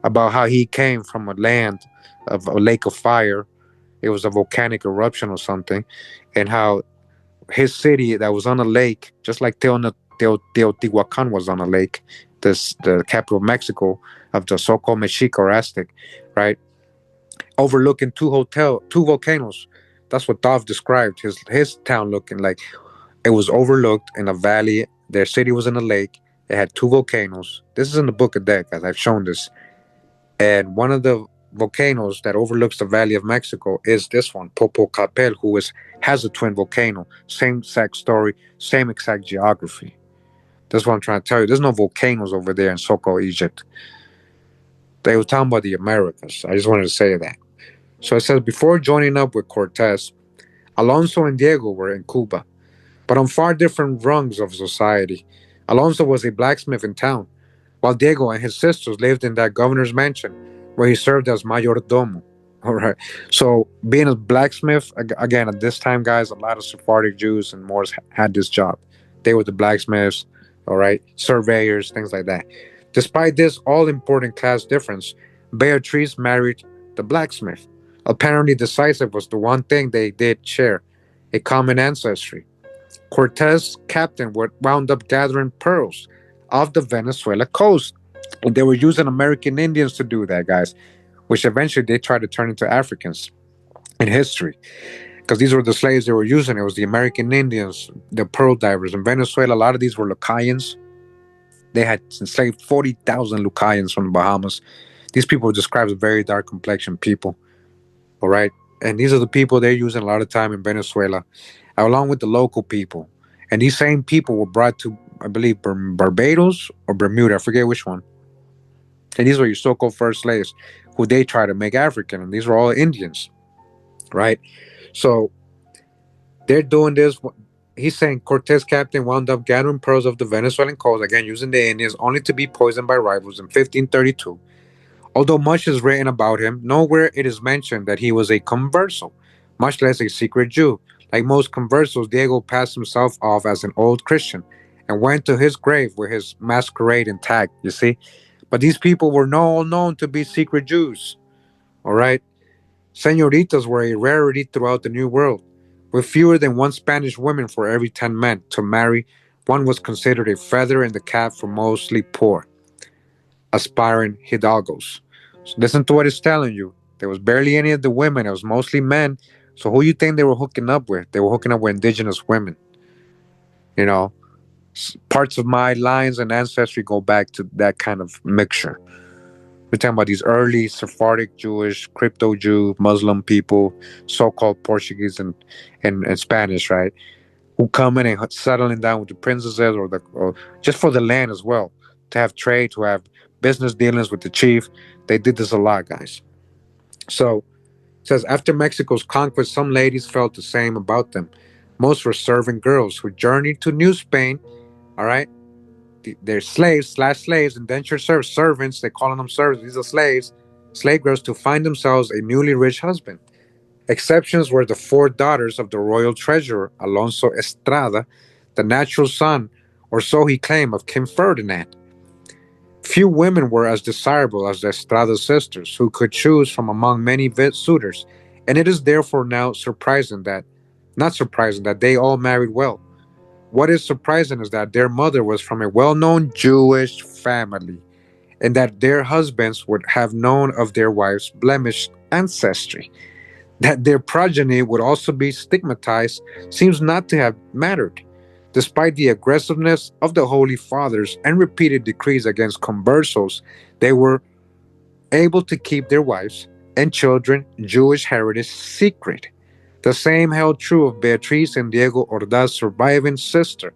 about how he came from a land of a lake of fire. It was a volcanic eruption or something, and how his city that was on a lake, just like Teotihuacan was on a lake, the capital of Mexico, of the so-called Mexica or Aztec, right? Overlooking two volcanoes. That's what Dov described his town looking like. It was overlooked in a valley. Their city was in a lake. It had two volcanoes. This is in the Book of Dead, guys. I've shown this. And one of the volcanoes that overlooks the Valley of Mexico is this one, Popocatépetl, who has a twin volcano. Same exact story, same exact geography. That's what I'm trying to tell you. There's no volcanoes over there in so-called Egypt. They were talking about the Americas. I just wanted to say that. So it says, before joining up with Cortez, Alonso and Diego were in Cuba, but on far different rungs of society. Alonso was a blacksmith in town, while Diego and his sisters lived in that governor's mansion, where he served as mayordomo. All right. So being a blacksmith, again, at this time, guys, a lot of Sephardic Jews and Moors had this job. They were the blacksmiths, all right, surveyors, things like that. Despite this all important class difference, Beatrice married the blacksmith. Apparently, decisive was the one thing they did share, a common ancestry. Cortez' captain wound up gathering pearls off the Venezuela coast. And they were using American Indians to do that, guys, which eventually they tried to turn into Africans in history. Because these were the slaves they were using. It was the American Indians, the pearl divers. In Venezuela, a lot of these were Lucayans. They had enslaved 40,000 Lucayans from the Bahamas. These people were described as very dark complexioned people. All right. And these are the people they're using a lot of time in Venezuela, along with the local people. And these same people were brought to, I believe, Barbados or Bermuda. I forget which one. And these were your so-called first slaves, who they tried to make African. And these were all Indians, right? So they're doing this. He's saying Cortez captain wound up gathering pearls of the Venezuelan coast, again using the Indians, only to be poisoned by rivals in 1532. Although much is written about him, nowhere it is mentioned that he was a converso, much less a secret Jew. Like most conversos, Diego passed himself off as an old Christian and went to his grave with his masquerade intact, you see? But these people were all known to be secret Jews, all right? Senoritas were a rarity throughout the New World. With fewer than one Spanish woman for every 10 men to marry, one was considered a feather in the cap for mostly poor, aspiring hidalgos. So listen to what it's telling you. There was barely any of the women. It was mostly men. So who you think they were hooking up with? They were hooking up with indigenous women. You know, parts of my lines and ancestry go back to that kind of mixture. We're talking about these early Sephardic Jewish, crypto Jew, Muslim people, so-called Portuguese and Spanish, right? Who come in and settling down with the princesses or just for the land as well, to have trade, to have business dealings with the chief. They did this a lot, guys. So it says after Mexico's conquest, some ladies felt the same about them. Most were serving girls who journeyed to New Spain. All right, they're slaves slash slaves, indentured servants. They're calling them servants. These are slaves, slave girls to find themselves a newly rich husband. Exceptions were the four daughters of the royal treasurer, Alonso Estrada, the natural son, or so he claimed, of King Ferdinand. Few women were as desirable as the Estrada sisters, who could choose from among many suitors, and it is therefore now not surprising that they all married well. What is surprising is that their mother was from a well known Jewish family, and that their husbands would have known of their wives' blemished ancestry. That their progeny would also be stigmatized seems not to have mattered. Despite the aggressiveness of the Holy Fathers and repeated decrees against conversos, they were able to keep their wives and children Jewish heritage secret. The same held true of Beatriz and Diego Ordaz's surviving sister.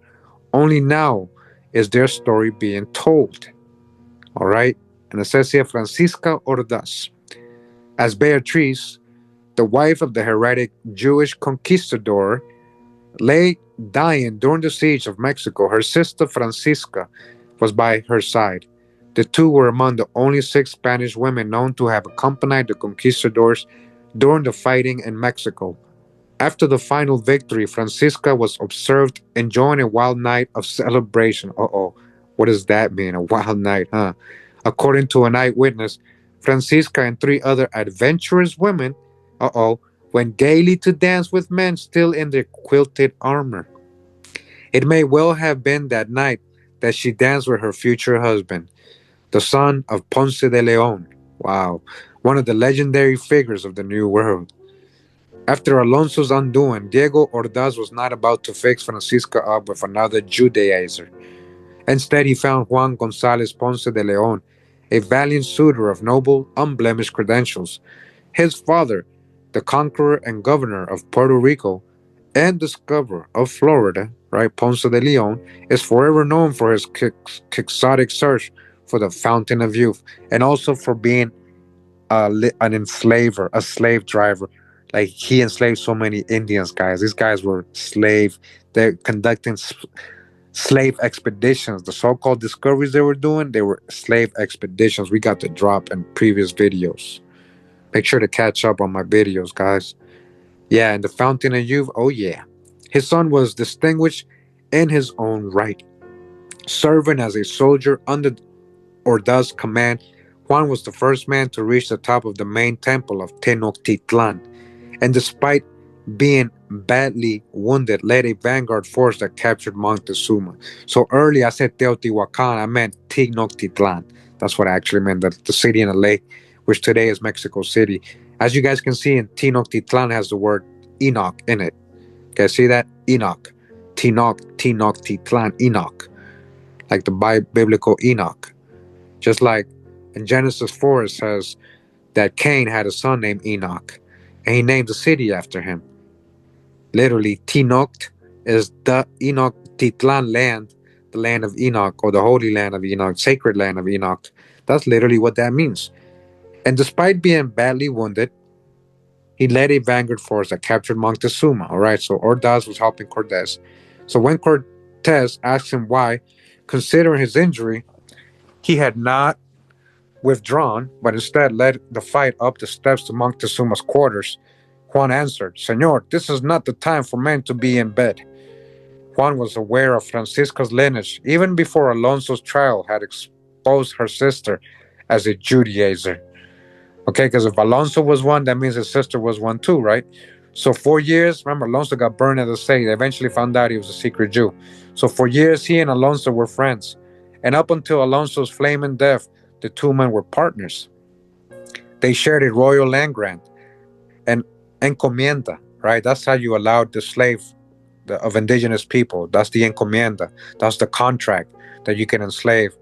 Only now is their story being told. All right? And it says here Francisca Ordaz. As Beatriz, the wife of the heretic Jewish conquistador, lay dying during the siege of Mexico, her sister Francisca was by her side. The two were among the only six Spanish women known to have accompanied the conquistadors during the fighting in Mexico. After the final victory, Francisca was observed enjoying a wild night of celebration. Uh-oh, what does that mean? A wild night, huh? According to an eyewitness, Francisca and three other adventurous women, uh-oh, went gaily to dance with men still in their quilted armor. It may well have been that night that she danced with her future husband, the son of Ponce de Leon. Wow, one of the legendary figures of the New World. After Alonso's undoing, Diego Ordaz was not about to fix Francisca up with another Judaizer. Instead, he found Juan Gonzalez Ponce de Leon, a valiant suitor of noble, unblemished credentials. His father, the conqueror and governor of Puerto Rico and discoverer of Florida, right, Ponce de Leon, is forever known for his quixotic search for the fountain of youth and also for being an enslaver, a slave driver. Like he enslaved so many Indians, guys. These guys were slave. They're conducting slave expeditions. The so-called discoveries they were doing, they were slave expeditions. We got the drop in previous videos. Make sure to catch up on my videos, guys. Yeah, and the Fountain of Youth, oh yeah. His son was distinguished in his own right. Serving as a soldier under Ordaz's command, Juan was the first man to reach the top of the main temple of Tenochtitlan, and despite being badly wounded, led a vanguard force that captured Montezuma. So early I said Teotihuacan, I meant Tenochtitlan. That's what I actually meant, the city in the lake, which today is Mexico City. As you guys can see, in Tenochtitlan has the word Enoch in it. Okay, see that? Enoch. Tenochtitlan, Enoch. Like the biblical Enoch. Just like in Genesis 4, it says that Cain had a son named Enoch, and he named the city after him. Literally, Tenoch is the Enoch Titlan land, the land of Enoch, or the holy land of Enoch, sacred land of Enoch. That's literally what that means. And despite being badly wounded, he led a vanguard force that captured Montezuma. All right, so Ordaz was helping Cortez. So when Cortez asked him why, considering his injury, he had not withdrawn, but instead led the fight up the steps to Montezuma's quarters. Juan answered, Senor, this is not the time for men to be in bed. Juan was aware of Francisca's lineage even before Alonso's trial had exposed her sister as a Judaizer. Okay, because if Alonso was one, that means his sister was one too, right? So 4 years, remember, Alonso got burned at the stake. They eventually found out he was a secret Jew. So for years, he and Alonso were friends. And up until Alonso's flaming death, the two men were partners. They shared a royal land grant, an encomienda, right? That's how you allowed the slave of indigenous people. That's the encomienda. That's the contract that you can enslave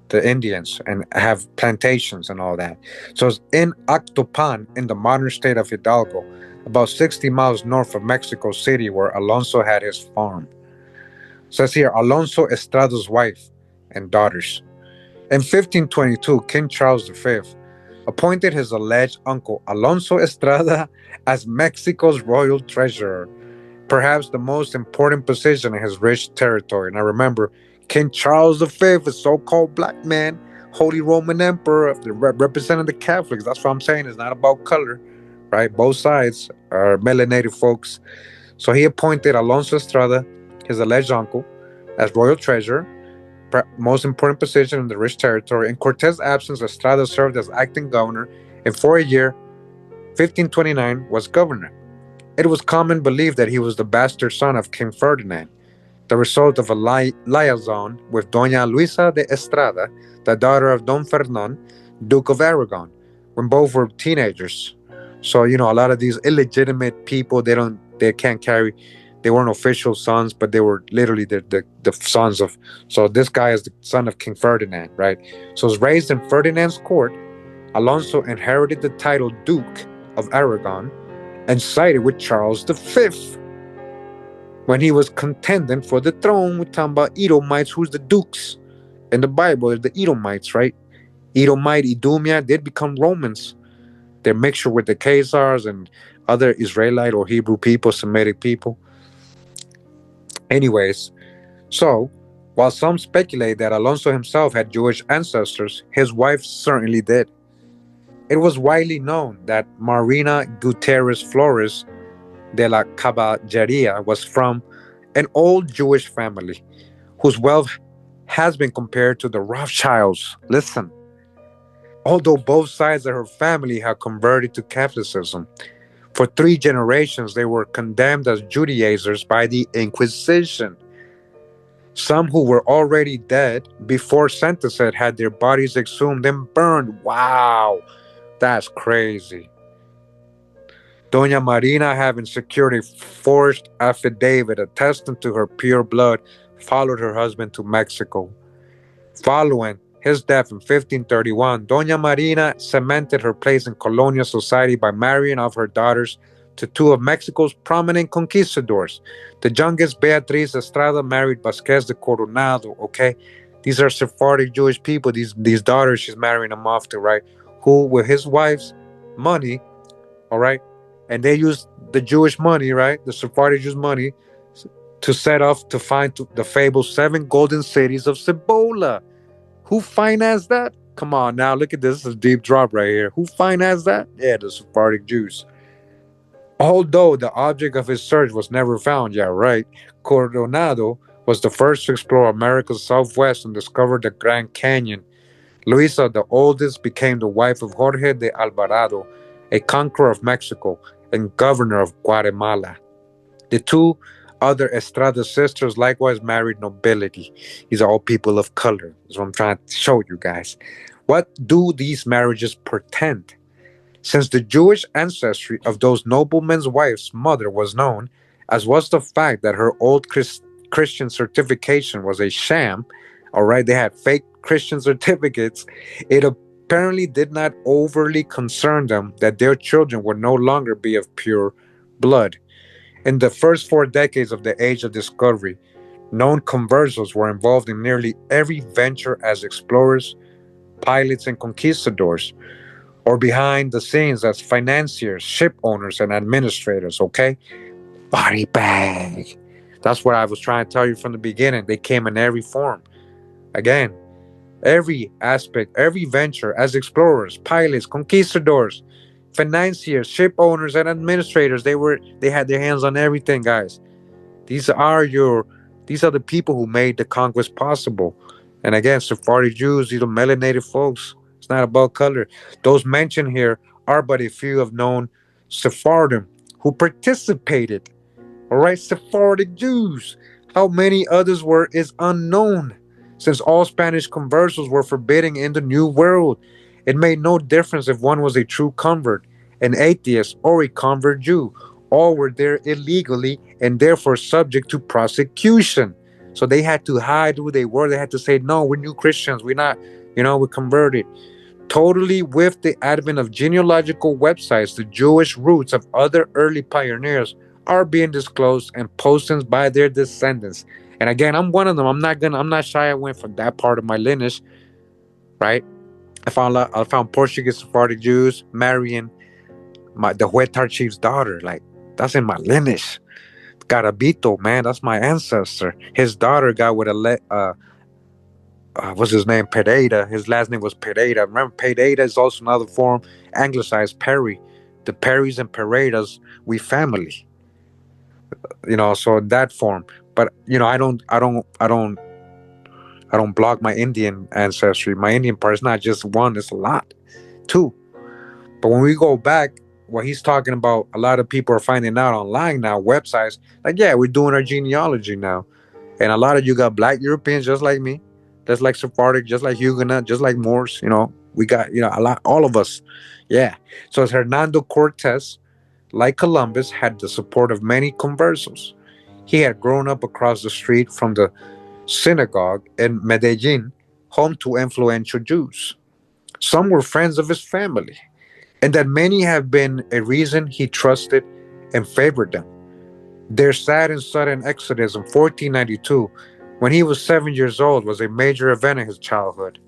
the Indians and have plantations and all that. So it's in Actopan, in the modern state of Hidalgo, about 60 miles north of Mexico City, where Alonso had his farm. It says here, Alonso Estrada's wife and daughters. In 1522, King Charles V appointed his alleged uncle Alonso Estrada as Mexico's royal treasurer, perhaps the most important position in his rich territory. Now remember, King Charles V, a so-called black man, Holy Roman Emperor, representing the Catholics. That's what I'm saying. It's not about color, right? Both sides are melanated folks. So he appointed Alonso Estrada, his alleged uncle, as royal treasurer, most important position in the rich territory. In Cortez's absence, Estrada served as acting governor, and for a year, 1529, was governor. It was common belief that he was the bastard son of King Ferdinand, the result of a liaison with Doña Luisa de Estrada, the daughter of Don Fernand, Duke of Aragon, when both were teenagers. So, a lot of these illegitimate people, they can't carry, they weren't official sons, but they were literally the sons of, so this guy is the son of King Ferdinand, right? So he was raised in Ferdinand's court. Alonso inherited the title Duke of Aragon and sided with Charles V when he was contending for the throne. We're talking about Edomites, who's the dukes in the Bible, the Edomites, right? Edomite, Idumea did become Romans. Their mixture with the Khazars and other Israelite or Hebrew people, Semitic people. Anyways, so while some speculate that Alonso himself had Jewish ancestors, his wife certainly did. It was widely known that Marina Gutierrez Flores de la Caballeria was from an old Jewish family whose wealth has been compared to the Rothschilds. Listen, although both sides of her family had converted to Catholicism, for 3 generations they were condemned as Judaizers by the Inquisition. Some who were already dead before sentenced had their bodies exhumed and burned. Wow, that's crazy. Doña Marina, having secured a forged affidavit attesting to her pure blood, followed her husband to Mexico. Following his death in 1531, Doña Marina cemented her place in colonial society by marrying off her daughters to 2 of Mexico's prominent conquistadors. The youngest, Beatriz Estrada, married Vasquez de Coronado, okay? These are Sephardic Jewish people. These daughters, she's marrying them off to, right? Who, with his wife's money, all right? And they used the Jewish money, right? The Sephardic Jews' money to set off to find the fabled 7 golden cities of Cibola. Who financed that? Come on now, look at this. This is a deep drop right here. Who financed that? Yeah, the Sephardic Jews. Although the object of his search was never found, yeah, right. Coronado was the first to explore America's southwest and discover the Grand Canyon. Luisa, the oldest, became the wife of Jorge de Alvarado, a conqueror of Mexico and governor of Guatemala. The 2 other Estrada sisters likewise married nobility. These are all people of color. That's what I'm trying to show you guys. What do these marriages portend? Since the Jewish ancestry of those noblemen's wives' mother was known, as was the fact that her old Christian certification was a sham, all right, they had fake Christian certificates, it apparently did not overly concern them that their children would no longer be of pure blood. In the first 4 decades of the Age of Discovery, known conversos were involved in nearly every venture as explorers, pilots, and conquistadors, or behind the scenes as financiers, ship owners, and administrators, okay? Body bag. That's what I was trying to tell you from the beginning. They came in every form. Again, every aspect, every venture as explorers, pilots, conquistadors. financiers, ship owners, and administrators. They had their hands on everything, guys. These are your these are the people who made the conquest possible. And again, Sephardic Jews, these are melanated folks. It's not about color. Those mentioned here are but a few of known Sephardim who participated. All right, Sephardic Jews. How many others were is unknown. Since all Spanish conversos were forbidden in the New World, it made no difference if one was a true convert, an atheist, or a convert Jew. All were there illegally and therefore subject to prosecution. So they had to hide who they were. They had to say, no, we're new Christians. We're not, we're converted. Totally with the advent of genealogical websites, the Jewish roots of other early pioneers are being disclosed and posted by their descendants. And again, I'm one of them. I'm not shy. I went from that part of my lineage, right? I found Portuguese Sephardic Jews marrying the Huetar chief's daughter. Like, that's in my lineage. Garabito, man, that's my ancestor. His daughter got with what's his name? Pereira. His last name was Pereira. Remember, Pereira is also another form, anglicized Perry. The Perrys and Pereiras, we family. So in that form. But I don't block my Indian ancestry. My Indian part is not just one; it's a lot, two. But when we go back, what he's talking about, a lot of people are finding out online now, websites. Like, yeah, we're doing our genealogy now, and a lot of you got Black Europeans just like me, just like Sephardic, just like Huguenot, just like Moors. We got a lot, all of us. Yeah. So it's Hernando Cortez, like Columbus, had the support of many conversos. He had grown up across the street from the synagogue in Medellin, home to influential Jews. Some were friends of his family, and that many have been a reason he trusted and favored them. Their sad and sudden exodus in 1492, when he was 7 years old, was a major event in his childhood.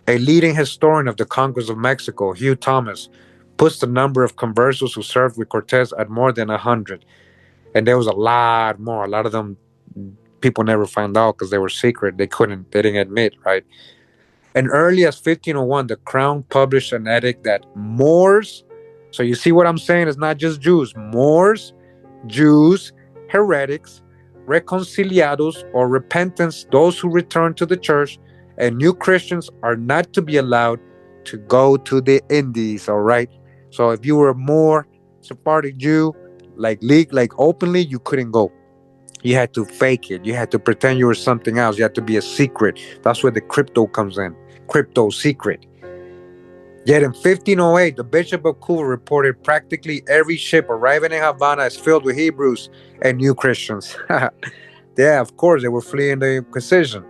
A leading historian of the conquest of Mexico, Hugh Thomas, puts the number of conversos who served with Cortez at more than 100. And there was a lot more. A lot of them people never found out because they were secret. They didn't admit, right? And early as 1501, the crown published an edict that Moors, so you see what I'm saying? It's not just Jews, Moors, Jews, heretics, reconciliados or repentants, those who return to the church, and new Christians are not to be allowed to go to the Indies, all right? So if you were a Moor, Sephardic Jew, like openly, you couldn't go. You had to fake it. You had to pretend you were something else. You had to be a secret. That's where the crypto comes in. Crypto secret. Yet in 1508, the Bishop of Cuba reported practically every ship arriving in Havana is filled with Hebrews and new Christians. Yeah, of course, they were fleeing the Inquisition.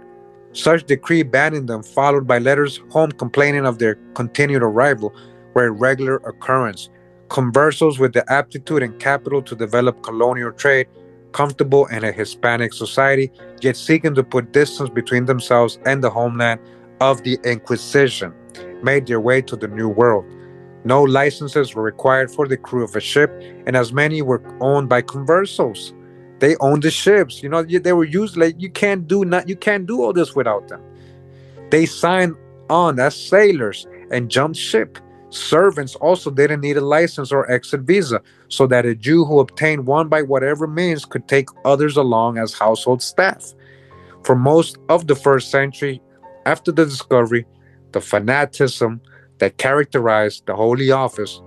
Such decree banning them, followed by letters home complaining of their continued arrival, were a regular occurrence. Conversos with the aptitude and capital to develop colonial trade, comfortable in a Hispanic society, yet seeking to put distance between themselves and the homeland of the Inquisition, made their way to the New World. No licenses were required for the crew of a ship, and as many were owned by conversos. They owned the ships. They were used like you can't do all this without them. They signed on as sailors and jumped ship. Servants also didn't need a license or exit visa, so that a Jew who obtained one by whatever means could take others along as household staff. For most of the first century, after the discovery, the fanaticism that characterized the Holy Office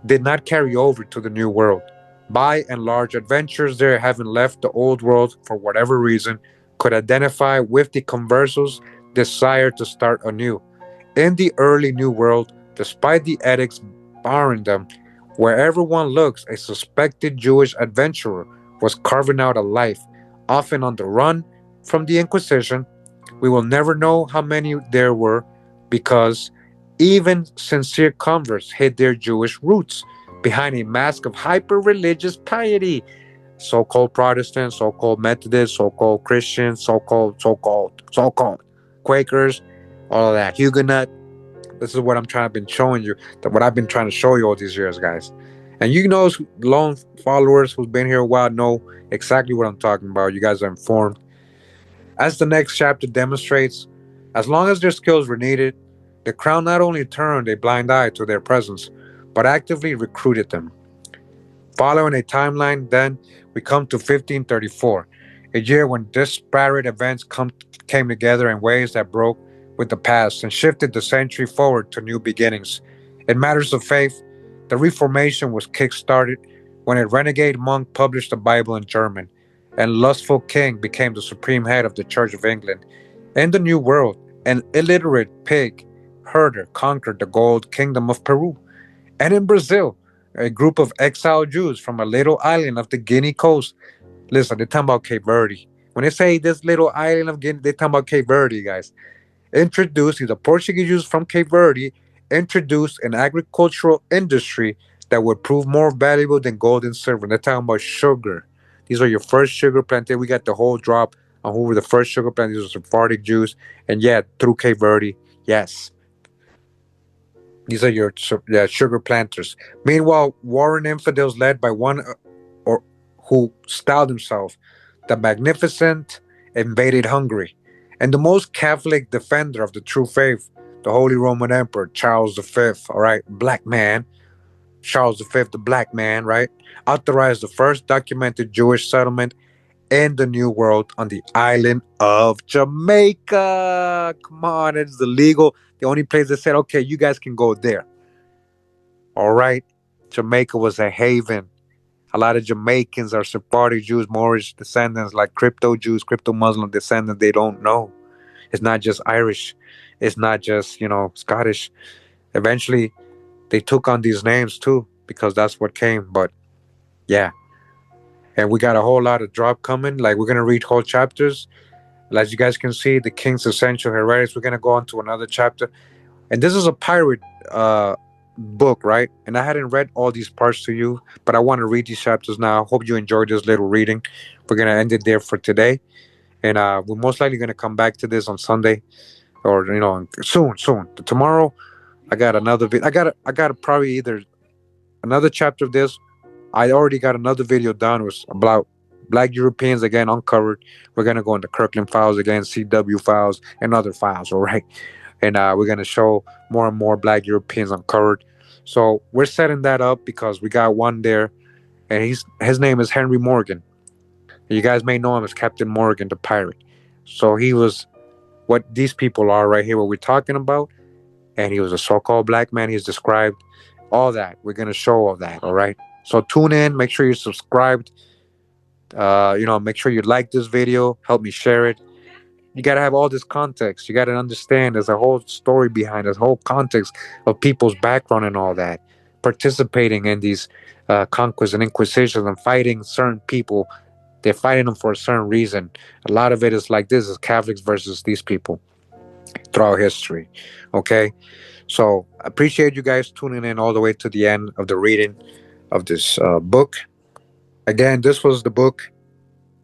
did not carry over to the New World. By and large, adventurers there, having left the Old World for whatever reason, could identify with the conversos' desire to start anew. In the early New World, despite the edicts barring them, wherever one looks, a suspected Jewish adventurer was carving out a life, often on the run from the Inquisition. We will never know how many there were, because even sincere converts hid their Jewish roots behind a mask of hyper-religious piety. So-called Protestants, so-called Methodists, so-called Christians, so-called Quakers, all of that. Huguenot. This is what I've been showing you, what I've been trying to show you all these years, guys. And lone followers who's been here a while know exactly what I'm talking about. You guys are informed. As the next chapter demonstrates, as long as their skills were needed, The crown not only turned a blind eye to their presence, but actively recruited them. Following a timeline, then, we come to 1534, a year when disparate events came together in ways that broke with the past and shifted the century forward to new beginnings. In matters of faith, the Reformation was kick-started when a renegade monk published the Bible in German, and lustful king became the supreme head of the Church of England. In the New World, an illiterate pig herder conquered the gold kingdom of Peru. And in Brazil, a group of exiled Jews from a little island of the Guinea coast. Listen, they're talking about Cape Verde. When they say this little island of Guinea, they're talking about Cape Verde, guys. Introduced, the Portuguese Jews from Cape Verde introduced an agricultural industry that would prove more valuable than gold and silver. They're talking about sugar. These are your first sugar plantation. We got the whole drop on who were the first sugar planters, these were Sephardic Jews. And yeah, through Cape Verde, yes. These are your sugar planters. Meanwhile, warring infidels led by one or who styled himself the Magnificent invaded Hungary, and the most Catholic defender of the true faith, the Holy Roman Emperor Charles V. All right, black man, Charles V, the black man, right, authorized the first documented Jewish settlement in the New World on the island of Jamaica. Come on, it's the legal. The only place that said, okay, you guys can go there. All right. Jamaica was a haven. A lot of Jamaicans are Sephardic Jews, Moorish descendants, like crypto Jews, crypto Muslim descendants. They don't know. It's not just Irish. It's not just, Scottish. Eventually, they took on these names too, because that's what came. But yeah. And we got a whole lot of drop coming. Like, we're going to read whole chapters. As you guys can see, the King's Essential Heretics. We're going to go on to another chapter. And this is a pirate book, right? And I hadn't read all these parts to you, but I want to read these chapters now. Hope you enjoyed this little reading. We're going to end it there for today. And we're most likely going to come back to this on Sunday or, soon. Tomorrow, I got another video. I got probably either another chapter of this. I already got another video done. It was about Black Europeans again uncovered. We're gonna go into Kirkland files again, CW files, and other files. All right, and we're gonna show more and more Black Europeans uncovered. So we're setting that up because we got one there, and his name is Henry Morgan. You guys may know him as Captain Morgan, the pirate. So he was what these people are right here, what we're talking about, and he was a so-called black man. He's described all that. We're gonna show all that. All right. So tune in. Make sure you're subscribed. Make sure you like this video. Help me share it. You gotta have all this context. You gotta understand there's a whole story behind this whole context of people's background and all that. Participating in these conquests and inquisitions and fighting certain people. They're fighting them for a certain reason. A lot of it is like this: is Catholics versus these people throughout history. Okay, so I appreciate you guys tuning in all the way to the end of the reading of this book. Again, this was the book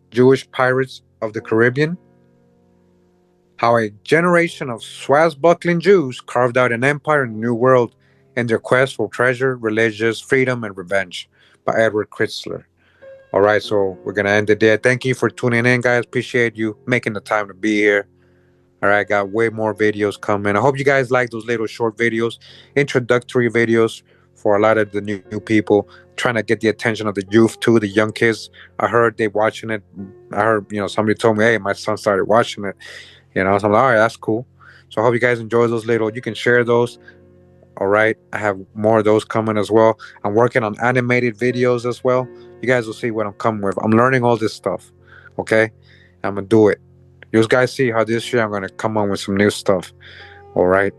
Jewish Pirates of the Caribbean. How a generation of swashbuckling Jews carved out an empire in the New World in their quest for treasure, religious freedom, and revenge by Edward Chrysler. All right, so we're going to end it there. Thank you for tuning in, guys. Appreciate you making the time to be here. All right, got way more videos coming. I hope you guys like those little short videos, introductory videos for a lot of the new people, trying to get the attention of the youth too, the young kids. I heard they watching it. I heard, somebody told me, hey, my son started watching it. So I'm like, all right, that's cool. So I hope you guys enjoy those little, you can share those. All right, I have more of those coming as well. I'm working on animated videos as well. You guys will see what I'm coming with. I'm learning all this stuff. Okay, I'm gonna do it. You guys see how this year I'm gonna come on with some new stuff. All right.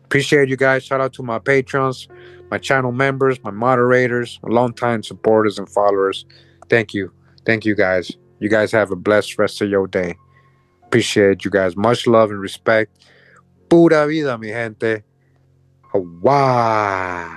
Appreciate you guys. Shout out to my patrons, my channel members, my moderators, my longtime supporters and followers. Thank you. Thank you guys. You guys have a blessed rest of your day. Appreciate you guys. Much love and respect. Pura vida, mi gente. Hawaii.